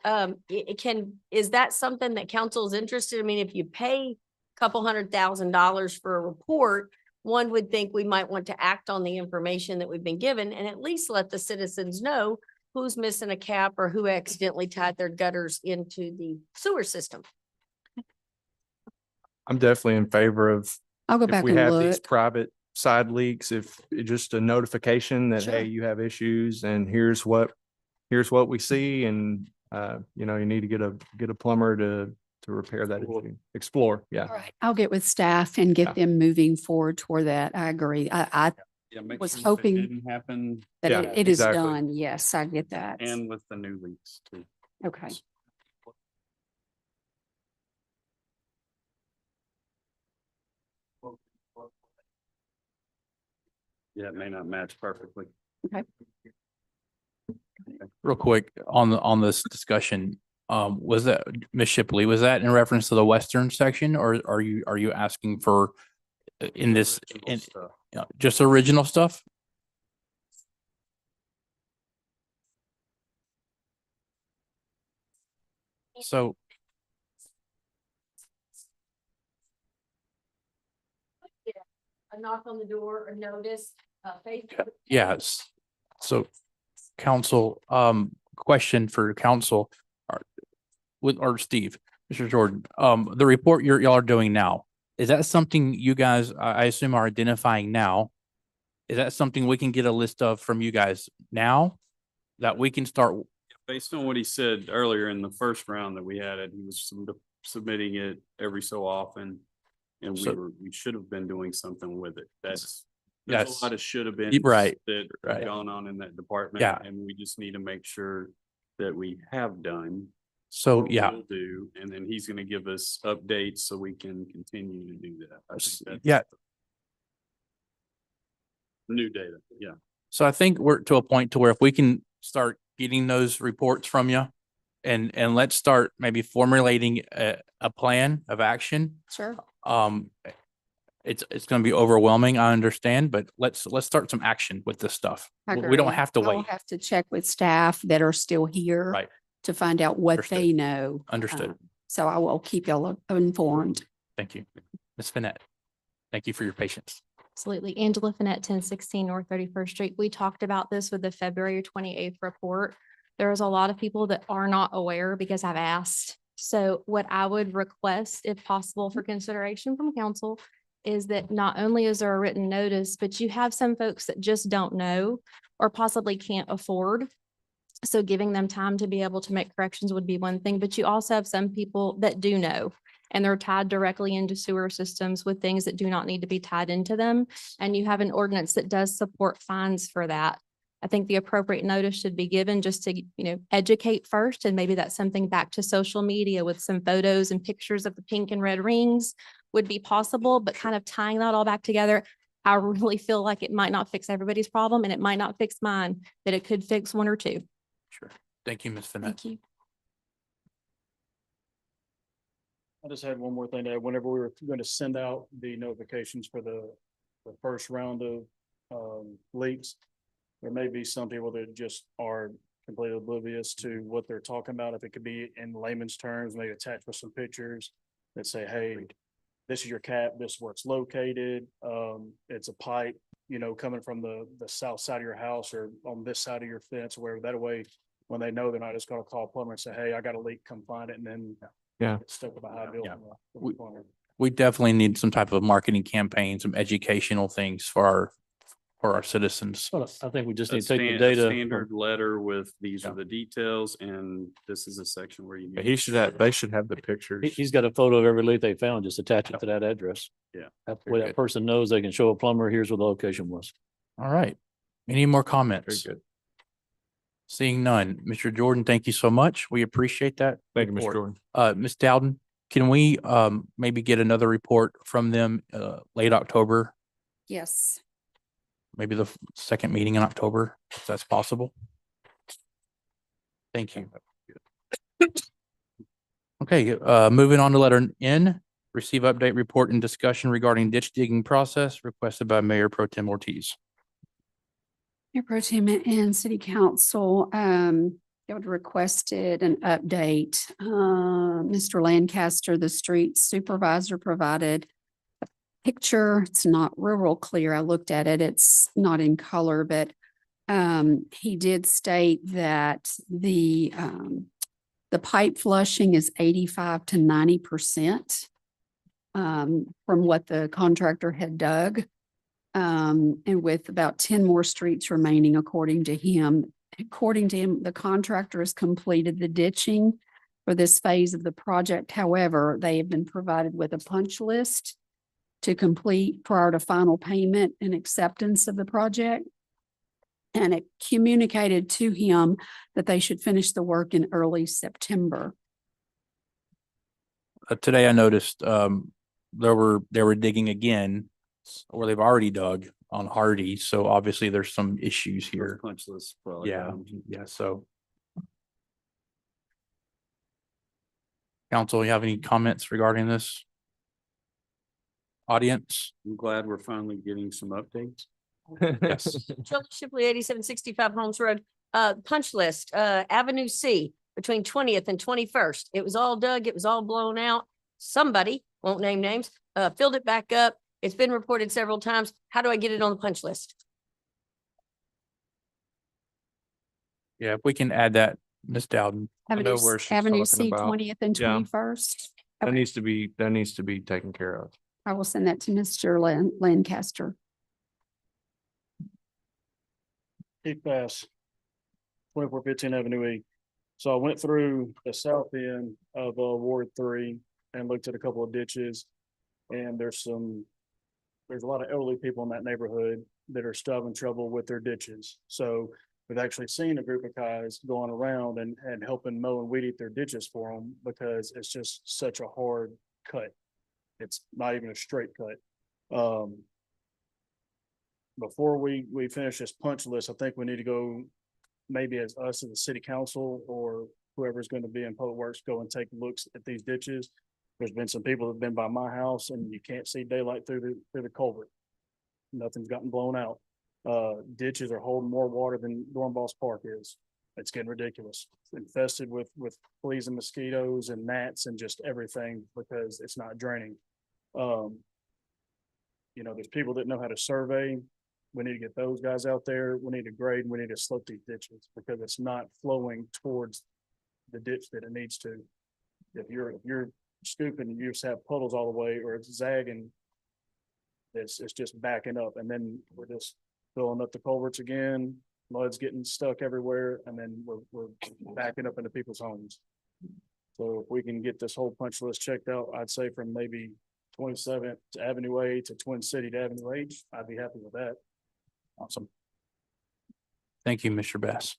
Speaker 12: is that something that council is interested? I mean, if you pay a couple $100,000 for a report, one would think we might want to act on the information that we've been given and at least let the citizens know who's missing a cap or who accidentally tied their gutters into the sewer system.
Speaker 7: I'm definitely in favor of
Speaker 1: I'll go
Speaker 7: if
Speaker 1: back
Speaker 7: we
Speaker 1: and
Speaker 7: have these
Speaker 1: look.
Speaker 7: private side leaks, if just a notification that,
Speaker 1: Sure.
Speaker 7: hey, you have issues and here's what we see and you know, you need to get a plumber to repair that issue. Explore, yeah.
Speaker 1: All right, I'll get with staff and
Speaker 7: Yeah.
Speaker 1: get them moving forward toward that. I agree. I was hoping
Speaker 4: Didn't happen
Speaker 1: that
Speaker 7: Yeah,
Speaker 1: it is
Speaker 7: exactly.
Speaker 1: done. Yes, I get that.
Speaker 4: and with the new leaks too.
Speaker 1: Okay.
Speaker 4: Yeah, it may not match perfectly.
Speaker 2: Real quick on this discussion, was that, Ms. Shipley, was that in reference to the western section or are you asking for in this,
Speaker 4: Original
Speaker 2: in
Speaker 4: stuff.
Speaker 2: just original stuff? So,
Speaker 12: A knock on the door, a notice,
Speaker 2: yes. So council, question for council, or Steve, Mr. Jordan, the report y'all are doing now, is that something you guys, I assume are identifying now? Is that something we can get a list of from you guys now that we can start?
Speaker 4: Based on what he said earlier in the first round that we had, it, he was submitting it every so often. And
Speaker 2: So-
Speaker 4: we should have been doing something with it. There's
Speaker 2: Yes.
Speaker 4: a lot of should have been.
Speaker 2: Right,
Speaker 4: That
Speaker 2: right.
Speaker 4: have gone on in that department.
Speaker 2: Yeah.
Speaker 4: And we just need to make sure that we have done.
Speaker 2: So,
Speaker 4: what
Speaker 2: yeah,
Speaker 4: we'll do, and then he's gonna give us updates so we can continue to do that. I think that's
Speaker 2: yeah.
Speaker 4: New data, yeah.
Speaker 2: So I think we're to a point to where if we can start getting those reports from you and let's start maybe formulating a plan of action.
Speaker 1: Sure.
Speaker 2: It's going to be overwhelming. I understand, but let's start some action with this stuff.
Speaker 1: I
Speaker 2: We don't
Speaker 1: agree.
Speaker 2: have to
Speaker 1: I'll
Speaker 2: wait.
Speaker 1: have to check with staff that are still here.
Speaker 2: Right.
Speaker 1: To find out what
Speaker 2: Understood.
Speaker 1: they know.
Speaker 2: Understood.
Speaker 1: So I will keep y'all informed.
Speaker 2: Thank you. Ms. Finette. Thank you for your patience.
Speaker 8: Absolutely. Angela Finette, 1016 North 31st Street. We talked about this with the February 28th report. There's a lot of people that are not aware because I've asked. So what I would request, if possible, for consideration from council is that not only is there a written notice, but you have some folks that just don't know or possibly can't afford. So giving them time to be able to make corrections would be one thing, but you also have some people that do know. And they're tied directly into sewer systems with things that do not need to be tied into them. And you have an ordinance that does support fines for that. I think the appropriate notice should be given just to, educate first. And maybe that's something back to social media with some photos and pictures of the pink and red rings would be possible, but kind of tying that all back together. I really feel like it might not fix everybody's problem and it might not fix mine, but it could fix one or two.
Speaker 2: Sure. Thank you, Ms. Finette.
Speaker 1: Thank you.
Speaker 5: I just had one more thing to add. Whenever we were going to send out the notifications for the first round of leaks, there may be some people that just are completely oblivious to what they're talking about. If it could be in layman's terms, maybe attached with some pictures that say, hey, this is your cap, this is where it's located. It's a pipe, you know, coming from the south side of your house or on this side of your fence, or wherever. That way, when they know, they're not just gonna call a plumber and say, hey, I got a leak, come find it, and then
Speaker 7: Yeah.
Speaker 5: it's stuck with a high bill.
Speaker 2: Yeah.
Speaker 5: from the plumber.
Speaker 2: We definitely need some type of marketing campaign, some educational things for our citizens.
Speaker 6: Well, I think we just
Speaker 4: A
Speaker 6: need to take the
Speaker 4: stan- a
Speaker 6: data.
Speaker 4: Standard letter with these
Speaker 2: Yeah.
Speaker 4: are the details and this is a section where you.
Speaker 7: He should have, they should have the pictures.
Speaker 6: He's got a photo of every leak they found, just attach it to that address.
Speaker 4: Yeah.
Speaker 6: That
Speaker 7: Very
Speaker 6: way that
Speaker 7: good.
Speaker 6: person knows they can show a plumber, here's where the location was.
Speaker 2: All right. Any more
Speaker 7: Very
Speaker 2: comments?
Speaker 7: good.
Speaker 2: Seeing none. Mr. Jordan, thank you so much. We appreciate that.
Speaker 7: Thank you, Mr.
Speaker 2: report.
Speaker 7: Jordan.
Speaker 2: Ms. Dowden, can we maybe get another report from them late October,
Speaker 1: Yes.
Speaker 2: maybe the second meeting in October, if that's possible? Thank you. Okay, moving on to letter N, receive update report and discussion regarding ditch digging process requested by Mayor Pro Tem Ortiz.
Speaker 1: Mayor Pro Tem and City Council, you had requested an update. Mr. Lancaster, the street supervisor, provided a picture. It's not real clear. I looked at it. It's not in color, but he did state that the pipe flushing is 85 to 90% from what the contractor had dug. And with about 10 more streets remaining, according to him. According to him, the contractor has completed the ditching for this phase of the project. However, they have been provided with a punch list to complete prior to final payment and acceptance of the project. And it communicated to him that they should finish the work in early September.
Speaker 2: Today I noticed they were digging again, or they've already dug on Hardy, so obviously there's some issues here.
Speaker 4: Punch list. probably,
Speaker 2: Yeah, so. Council, you have any comments regarding this? Audience?
Speaker 4: I'm glad we're finally getting some updates.
Speaker 2: Yes.
Speaker 12: Shirley Shipley, 8765 Holmes Road, punch list, Avenue C between 20th and 21st. It was all dug, it was all blown out. Somebody, won't name names, filled it back up. It's been reported several times. How do I get it on the punch list?
Speaker 2: Yeah, if we can add that, Ms. Dowden.
Speaker 7: I know
Speaker 1: Avenue,
Speaker 7: where she's
Speaker 1: Avenue
Speaker 7: talking
Speaker 1: C,
Speaker 7: about.
Speaker 1: 20th and
Speaker 7: Yeah.
Speaker 1: 21st.
Speaker 7: That needs to be taken care of.
Speaker 1: I will send that to Mr. Lancaster.
Speaker 5: Keep Pass, 2415 Avenue E. So I went through the south end of Ward 3 and looked at a couple of ditches. And there's a lot of elderly people in that neighborhood that are still having trouble with their ditches. So we've actually seen a group of guys going around and helping mow and weed eat their ditches for them because it's just such a hard cut. It's not even a straight cut. Before we finish this punch list, I think we need to go, maybe as us as the city council or whoever's going to be in public works, go and take looks at these ditches. There's been some people that have been by my house and you can't see daylight through the culvert. Nothing's gotten blown out. Ditches are holding more water than Dornbos Park is. It's getting ridiculous. It's infested with fleas and mosquitoes and gnats and just everything because it's not draining. You know, there's people that know how to survey. We need to get those guys out there. We need to grade, and we need to slope these ditches because it's not flowing towards the ditch that it needs to. If you're scooping and you just have puddles all the way, or it's zagging, it's just backing up, and then we're just filling up the culverts again. Mud's getting stuck everywhere, and then we're backing up into people's homes. So if we can get this whole punch list checked out, I'd say from maybe 27th to Avenue A to Twin City to Avenue H, I'd be happy with that.
Speaker 2: Awesome. Thank you, Mr. Bass.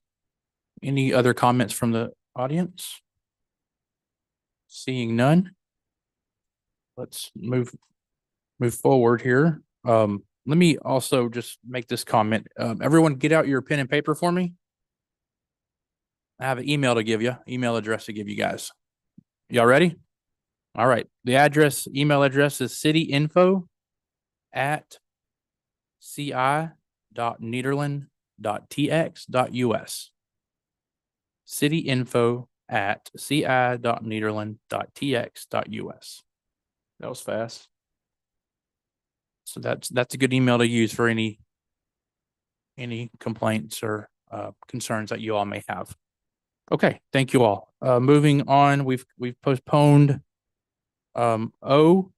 Speaker 2: Any other comments from the audience? Seeing let's move forward here. Let me also just make this comment. Everyone get out your pen and paper for me. I have an email address to give you guys. Y'all ready? All right, the email address is cityinfo@ci.nederland.tx.us. cityinfo@ci.nederland.tx.us.
Speaker 7: That was fast.
Speaker 2: So that's a good email to use for any complaints or concerns that you all may have. Okay, thank you all. Moving on, we've postponed O,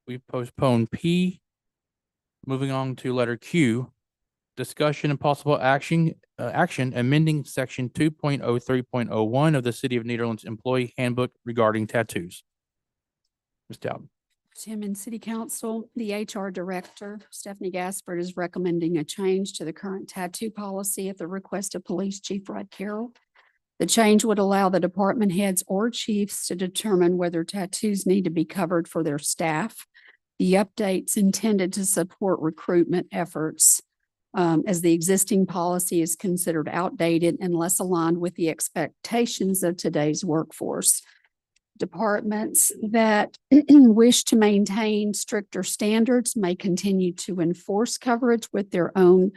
Speaker 2: we've postponed P. Moving on to letter Q, discussion and possible action amending section 2.03.01 of the City of Nederland's Employee Handbook regarding tattoos. Ms. Dowd.
Speaker 1: Chairman, City Council, the HR Director, Stephanie Gaspard, is recommending a change to the current tattoo policy at the request of Police Chief Rod Carroll. The change would allow the department heads or chiefs to determine whether tattoos need to be covered for their staff. The update's intended to support recruitment efforts, as the existing policy is considered outdated and less aligned with the expectations of today's workforce. Departments that wish to maintain stricter standards may continue to enforce coverage with their own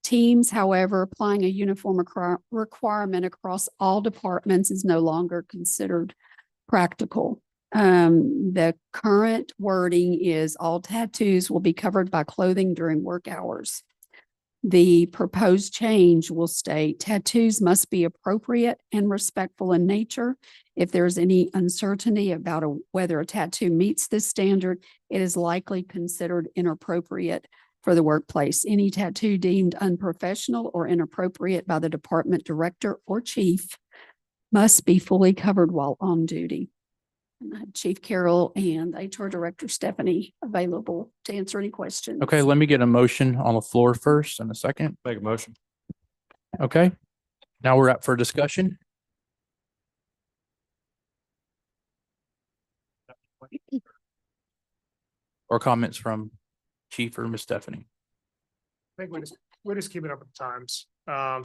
Speaker 1: teams. However, applying a uniform requirement across all departments is no longer considered practical. The current wording is all tattoos will be covered by clothing during work hours. The proposed change will state tattoos must be appropriate and respectful in nature. If there's any uncertainty about whether a tattoo meets this standard, it is likely considered inappropriate for the workplace. Any tattoo deemed unprofessional or inappropriate by the department director or chief must be fully covered while on duty. And I have Chief Carroll and HR Director Stephanie available to answer any questions.
Speaker 2: Okay, let me get a motion on the floor first and a second.
Speaker 7: Make a motion.
Speaker 2: Okay, now we're up for discussion. Or comments from Chief or Ms. Stephanie.
Speaker 13: I think we're just keeping up with the times.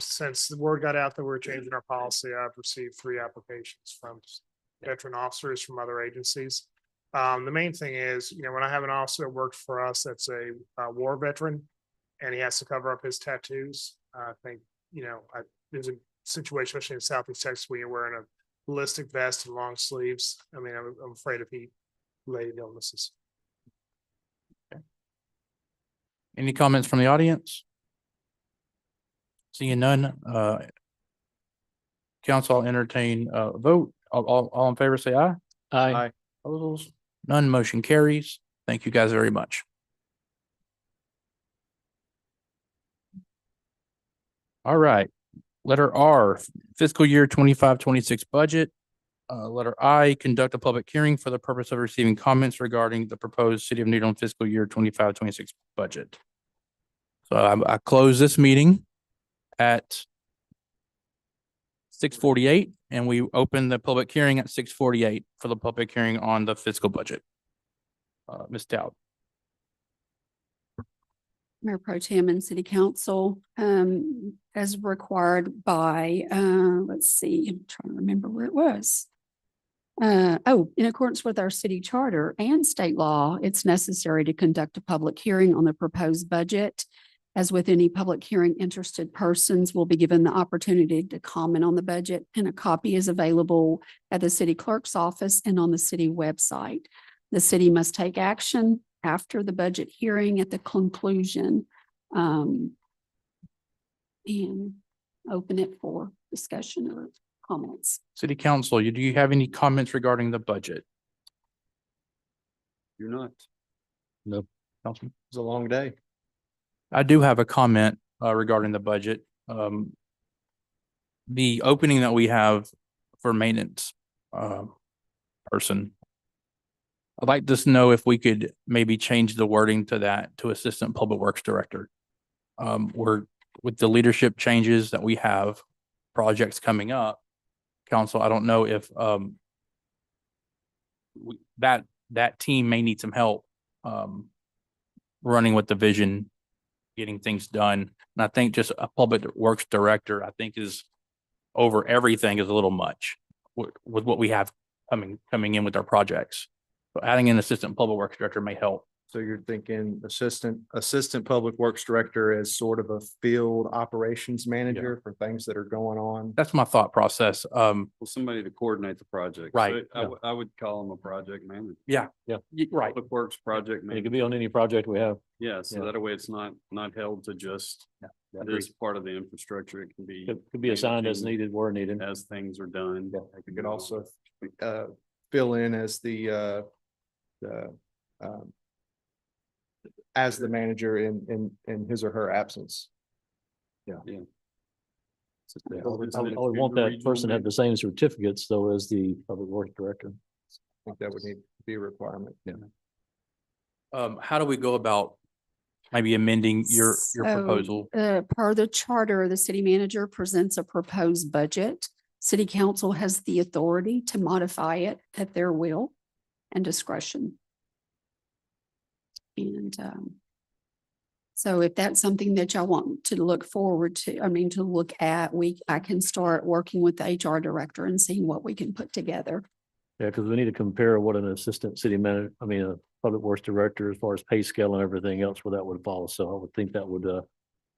Speaker 13: Since the word got out that we're changing our policy, I've received 3 applications from veteran officers from other agencies. The main thing is, when I have an officer that works for us, that's a war veteran, and he has to cover up his tattoos. I think, there's a situation, especially in Southeast Texas, where you're wearing a ballistic vest and long sleeves. I mean, I'm afraid of heat-related illnesses.
Speaker 2: Any comments from the audience? Seeing none, council, I'll entertain a vote. All in favor, say aye.
Speaker 6: Aye.
Speaker 2: Opposed? None, motion carries. Thank you guys very much. All right, letter R, fiscal year 25-26 budget. Letter I, conduct a public hearing for the purpose of receiving comments regarding the proposed City of Nederland fiscal year 25-26 budget. So I close this meeting at 6:48, and we open the public hearing at 6:48 for the public hearing on the fiscal budget. Ms. Dowd.
Speaker 1: Mayor Pro Tem and City Council, as required by, let's see, I'm trying to remember where it was. In accordance with our city charter and state law, it's necessary to conduct a public hearing on the proposed budget. As with any public hearing, interested persons will be given the opportunity to comment on the budget, and a copy is available at the city clerk's office and on the city website. The city must take action after the budget hearing at the conclusion, and open it for discussion or comments.
Speaker 2: City Council, do you have any comments regarding the budget?
Speaker 4: You're not.
Speaker 2: No. Councilman?
Speaker 7: It's a long day.
Speaker 2: I do have a comment regarding the budget. The opening that we have for maintenance person, I'd like to know if we could maybe change the wording to that to Assistant Public Works Director. We're with the leadership changes that we have, projects coming up, council, I don't know if that team may need some help running with the vision, getting things done. And I think just a public works director, I think is over everything is a little much with what we have coming in with our projects. So adding an assistant public works director may help.
Speaker 7: So you're thinking assistant public works director as sort of a field operations manager for things that are going on.
Speaker 2: That's my thought process.
Speaker 4: Well, somebody to coordinate the project.
Speaker 2: Right,
Speaker 4: So I would call them a project manager.
Speaker 2: Right.
Speaker 4: Public Works project
Speaker 6: It
Speaker 4: manager.
Speaker 6: could be on any project we have.
Speaker 4: Yeah, so
Speaker 6: yeah.
Speaker 4: that way it's not held to just this part of the infrastructure. It can be.
Speaker 6: Could be assigned as
Speaker 4: managing
Speaker 6: needed where needed.
Speaker 4: As things are done.
Speaker 7: You could also fill in as as the manager in his or her absence.
Speaker 6: I would want that person to have the same certificates though as the public works director.
Speaker 7: I think that would need to be a requirement.
Speaker 6: Yeah.
Speaker 2: How do we go about maybe amending your
Speaker 1: So,
Speaker 2: proposal?
Speaker 1: Per the charter, the city manager presents a proposed budget. City council has the authority to modify it at their will and discretion. And so if that's something that y'all want to look forward to, to look at, I can start working with the HR director and seeing what we can put together.
Speaker 6: Yeah, because we need to compare what an assistant city manager, a public works director as far as pay scale and everything else where that would fall. So I would think that would,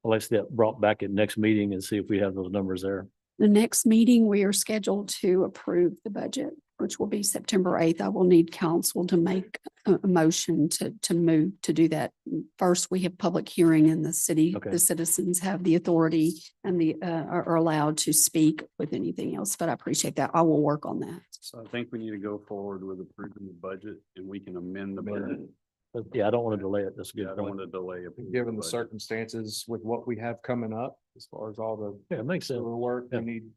Speaker 6: let's get brought back at next meeting and see if we have those numbers there.
Speaker 1: The next meeting, we are scheduled to approve the budget, which will be September 8th. I will need council to make a motion to move to do that. First, we have public hearing in the city.
Speaker 6: Okay.
Speaker 1: The citizens have the authority and are allowed to speak with anything else, but I appreciate that. I will work on that.
Speaker 4: So I think we need to go forward with approving the budget and we can amend the budget.
Speaker 6: But yeah, I don't want to delay it. That's a
Speaker 4: Yeah, I
Speaker 6: good
Speaker 4: don't
Speaker 6: point.
Speaker 4: want to delay it.
Speaker 7: Given the circumstances with what we have coming up, as far as all the
Speaker 6: Yeah, it makes sense.
Speaker 7: sewer work, we
Speaker 6: Yeah.
Speaker 7: need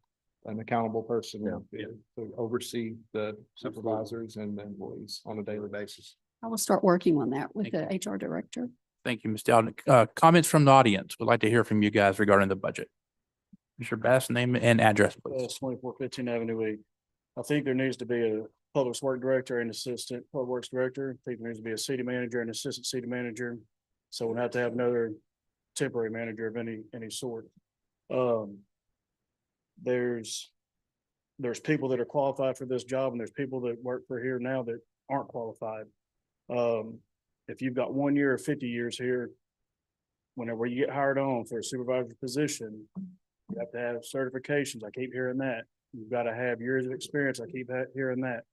Speaker 7: an accountable person
Speaker 6: Yeah.
Speaker 7: to oversee the supervisors and the employees on a daily basis.
Speaker 1: I will start working on that with
Speaker 2: Thank
Speaker 1: the HR director.
Speaker 2: Thank you, Ms. Dowden. Comments from the audience. We'd like to hear from you guys regarding the budget. Mr. Bass, name and address, please.
Speaker 5: 2415 Avenue E. I think there needs to be a public works director and assistant public works director. I think there needs to be a city manager and assistant city manager. So we'll have to have another temporary manager of any sort. There's people that are qualified for this job and there's people that work for here now that aren't qualified. If you've got 1 year or 50 years here, whenever you get hired on for a supervisor position, you have to have certifications. I keep hearing that. You've got to have years of experience. I keep hearing that.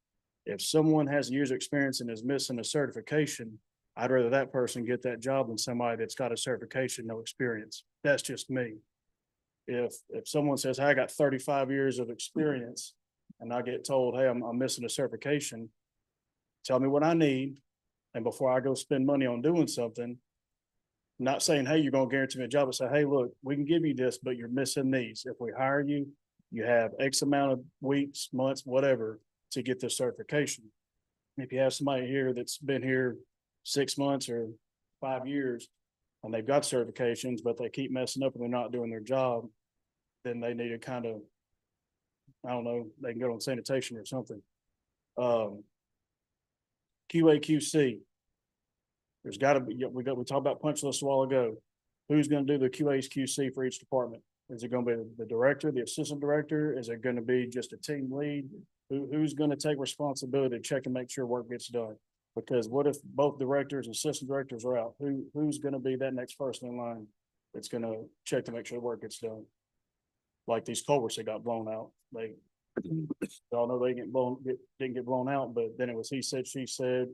Speaker 5: If someone has years of experience and is missing a certification, I'd rather that person get that job than somebody that's got a certification, no experience. That's just me. If someone says, hey, I got 35 years of experience and I get told, hey, I'm missing a certification, tell me what I need. And before I go spend money on doing something, not saying, hey, you're going to guarantee me a job, but say, hey, look, we can give you this, but you're missing these. If we hire you, you have X amount of weeks, months, whatever, to get this certification. If you have somebody here that's been here 6 months or 5 years and they've got certifications, but they keep messing up and they're not doing their job, then they need to kind of, I don't know, they can go on sanitation or something. QA/QC. There's got to be, we talked about punch list a while ago. Who's going to do the QA/QC for each department? Is it going to be the director, the assistant director? Is it going to be just a team lead? Who's going to take responsibility to check and make sure work gets done? Because what if both directors and assistant directors are out? Who's going to be that next person in line that's going to check to make sure the work gets done? Like these culverts that got blown out. They all know they didn't get blown out, but then it was he said, she said.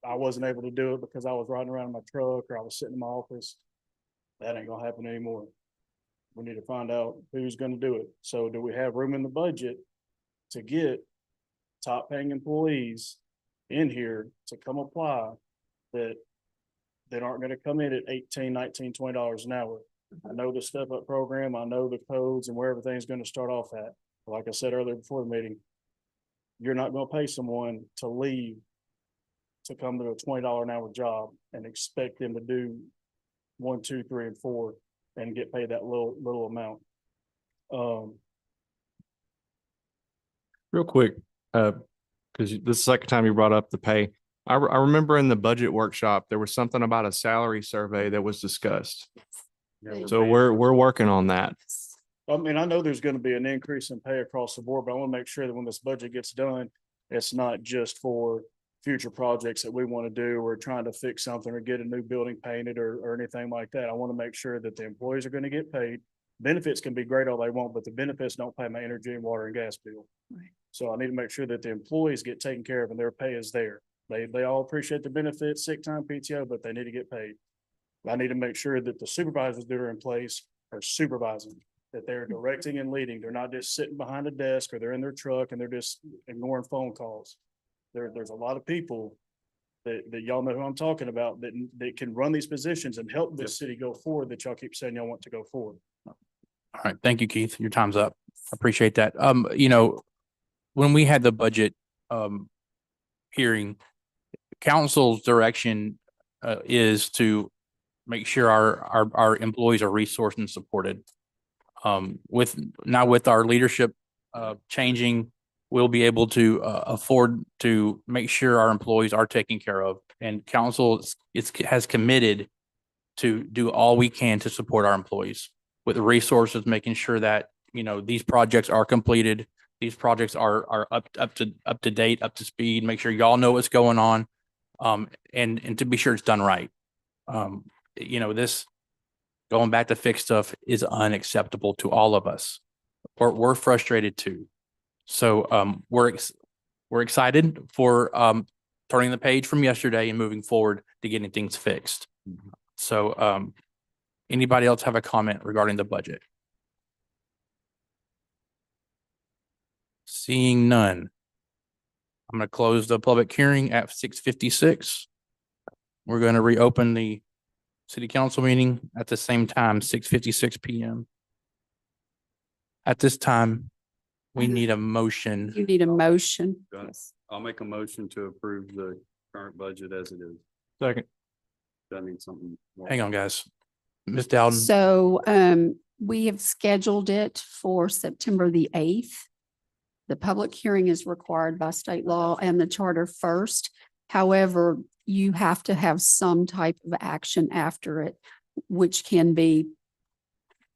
Speaker 5: I wasn't able to do it because I was riding around in my truck or I was sitting in my office. That ain't gonna happen anymore. We need to find out who's gonna do it. So do we have room in the budget to get top paying employees in here to come apply that aren't gonna come in at $18, $19, $20 an hour? I know the step up program, I know the codes and where everything's gonna start off at. Like I said earlier before the meeting, you're not gonna pay someone to leave to come to a $20 an hour job and expect them to do 1, 2, 3, and 4 and get paid that little amount.
Speaker 7: Real quick, because this is the second time you brought up the pay. I remember in the budget workshop, there was something about a salary survey that was discussed. So we're working on that.
Speaker 5: I mean, I know there's going to be an increase in pay across the board, but I want to make sure that when this budget gets done, it's not just for future projects that we want to do, or trying to fix something or get a new building painted or anything like that. I want to make sure that the employees are going to get paid. Benefits can be great all they want, but the benefits don't pay my energy and water and gas bill.
Speaker 1: Right.
Speaker 5: So I need to make sure that the employees get taken care of and their pay is there. They all appreciate the benefits, sick time, PTO, but they need to get paid. I need to make sure that the supervisors that are in place are supervising, that they're directing and leading. They're not just sitting behind a desk or they're in their truck and they're just ignoring phone calls. There's a lot of people that y'all know who I'm talking about, that can run these positions and help this city go forward, that y'all keep saying y'all want to go forward.
Speaker 2: All right, thank you, Keith. Your time's up. Appreciate that. You know, when we had the budget hearing, council's direction is to make sure our employees are resourced and supported. With our leadership changing, we'll be able to afford to make sure our employees are taken care of. And council has committed to do all we can to support our employees with resources, making sure that, you know, these projects are completed. These projects are up to date, up to speed, make sure y'all know what's going on. And to be sure it's done right. You know, this going back to fix stuff is unacceptable to all of us. We're frustrated too. So we're excited for turning the page from yesterday and moving forward to getting things fixed. So anybody else have a comment regarding the budget? Seeing none. I'm going to close the public hearing at 6:56. We're going to reopen the city council meeting at the same time, 6:56 PM. At this time, we need a motion.
Speaker 1: You need a motion.
Speaker 4: Got it.
Speaker 1: Yes.
Speaker 4: I'll make a motion to approve the current budget as it is.
Speaker 7: Second.
Speaker 4: That means something. more.
Speaker 2: Hang on, guys. Ms. Dowden,
Speaker 1: So we have scheduled it for September the 8th. The public hearing is required by state law and the charter first. However, you have to have some type of action after it, which can be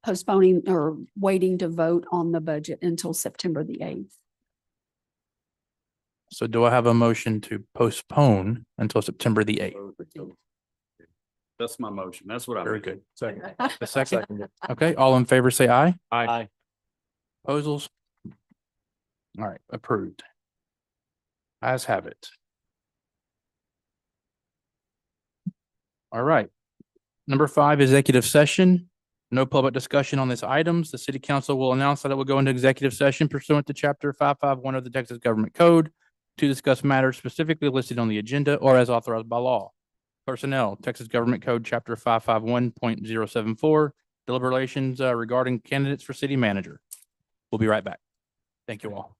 Speaker 1: postponing or waiting to vote on the budget until September the 8th.
Speaker 2: so do I have a motion to postpone until September the 8th?
Speaker 4: That's my motion. That's what I.
Speaker 2: Very
Speaker 4: meant.
Speaker 2: good.
Speaker 7: Second.
Speaker 2: A second? Okay, all in favor, say aye.
Speaker 7: Aye.
Speaker 2: Proposals? All right, approved. Ayes have it. All right. Number 5, executive session. No public discussion on these items. The city council will announce that it will go into executive session pursuant to chapter 551 of the Texas Government Code to discuss matters specifically listed on the agenda or as authorized by law. Personnel, Texas Government Code, chapter 551.074, deliberations regarding candidates for city manager. We'll be right back. Thank you all.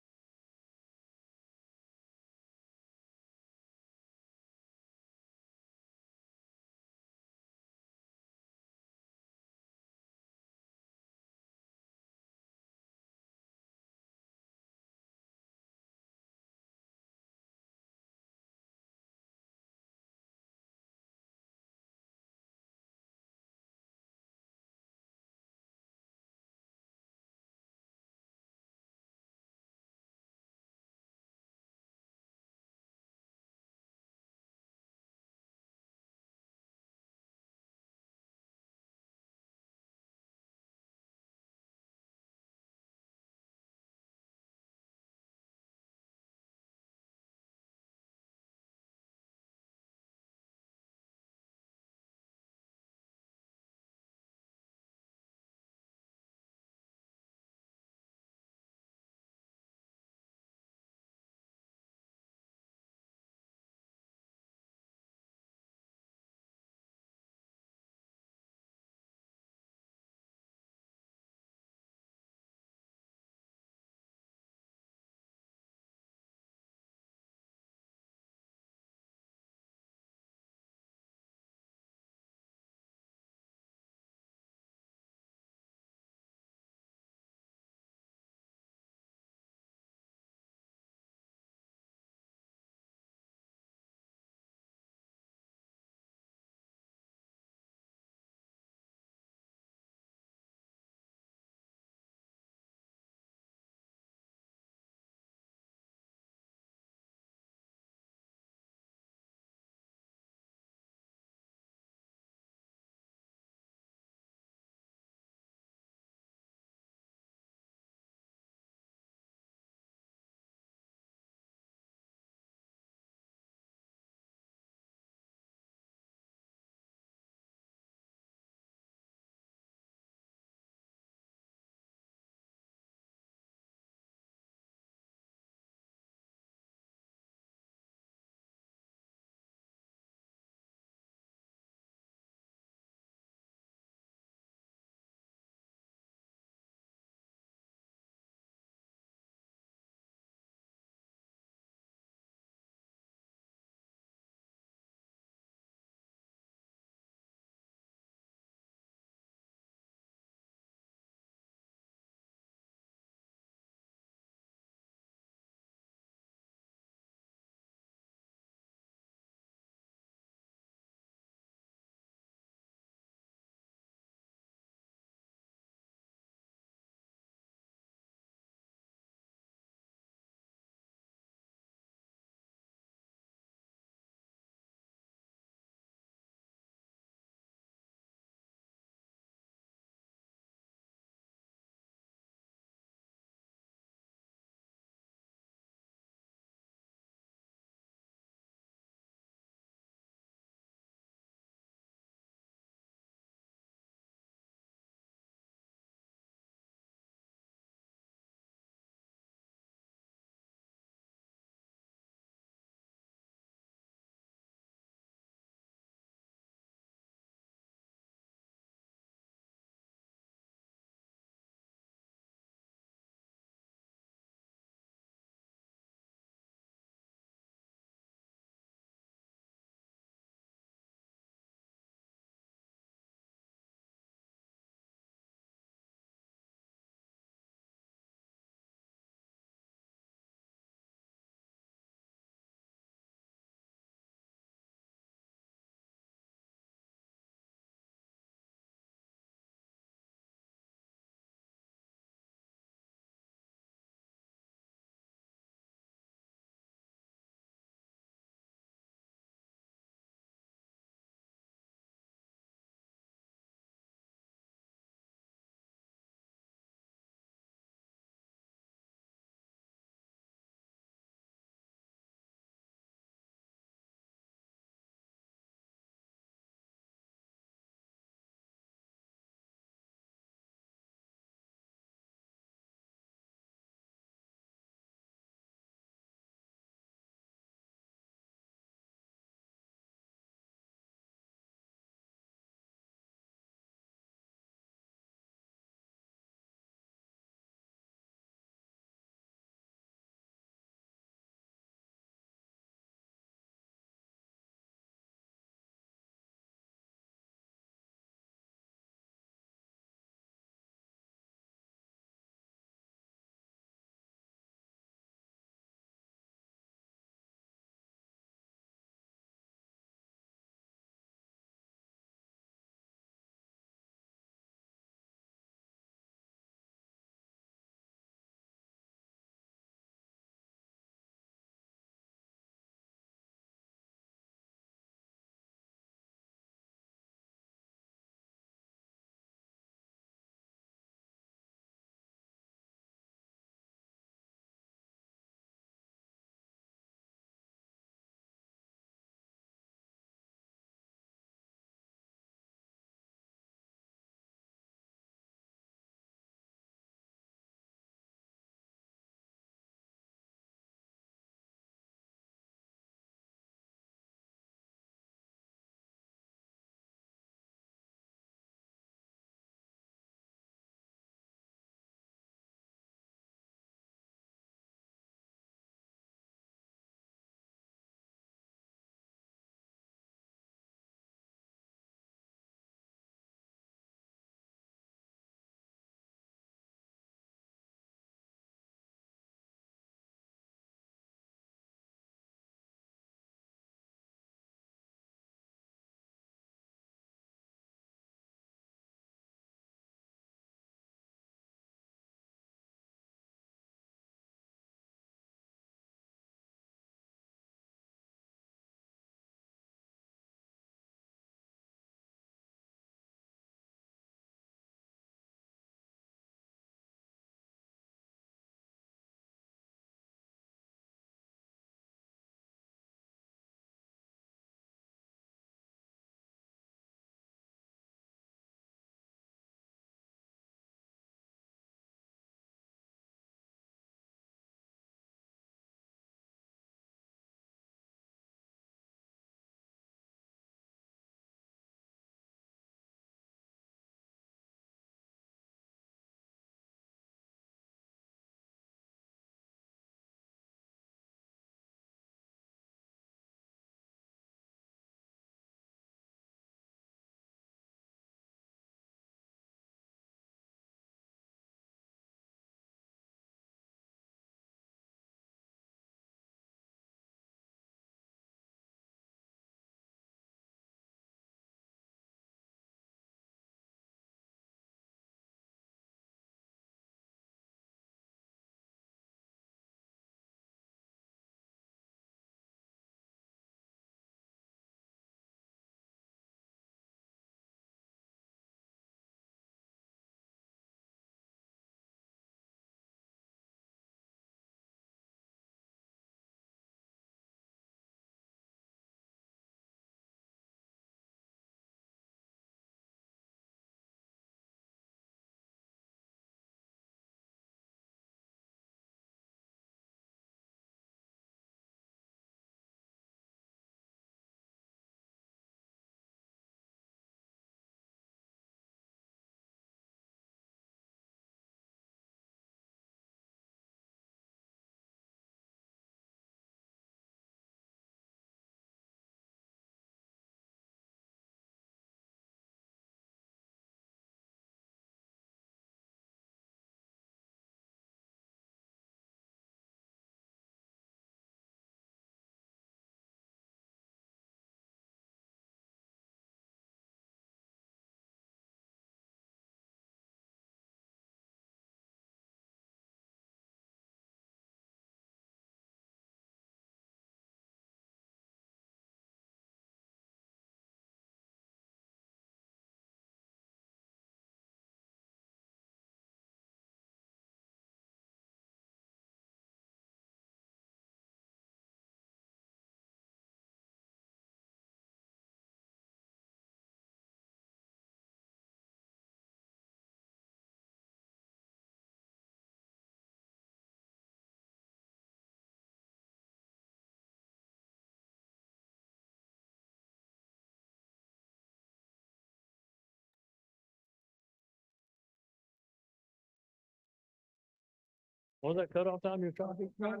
Speaker 6: What was that cutoff time you're talking? What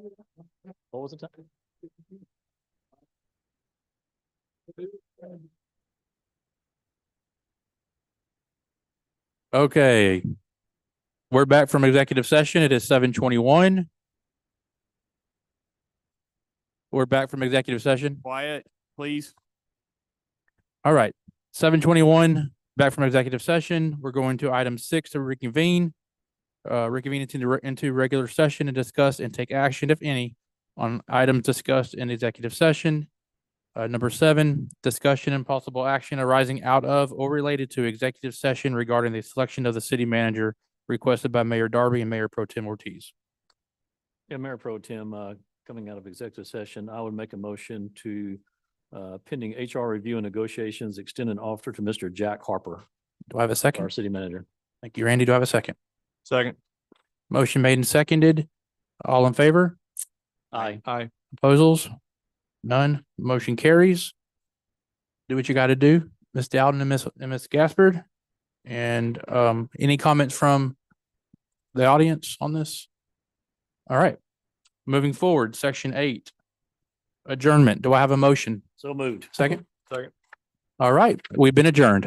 Speaker 6: was the time?
Speaker 2: Okay. We're back from executive session. It is 7:21. We're back from executive session.
Speaker 4: Quiet, please.
Speaker 2: All right, 7:21, back from executive session. We're going to item 6 to reconvene. Reconvene into regular session and discuss and take action, if any, on items discussed in executive session. Number 7, discussion and possible action arising out of or related to executive session regarding the selection of the city manager requested by Mayor Darby and Mayor Pro Tem Ortiz.
Speaker 6: Yeah, Mayor Pro Tem, coming out of executive session, I would make a motion to pending HR review and negotiations, extend an offer to Mr. Jack Harper,
Speaker 2: Do I have a
Speaker 6: our
Speaker 2: second?
Speaker 6: city manager.
Speaker 2: Thank you, Randy. Do I have a second?
Speaker 7: Second.
Speaker 2: Motion made and seconded. All in favor?
Speaker 6: Aye.
Speaker 7: Aye.
Speaker 2: Proposals? None. Motion carries. Do what you got to do, Ms. Dowden and Ms. Gaspard. And any comments from the audience on this? All right. Moving forward, section 8. Adjournment. Do I have a motion?
Speaker 6: So moved.
Speaker 2: Second?
Speaker 7: Second.
Speaker 2: All right. We've been adjourned.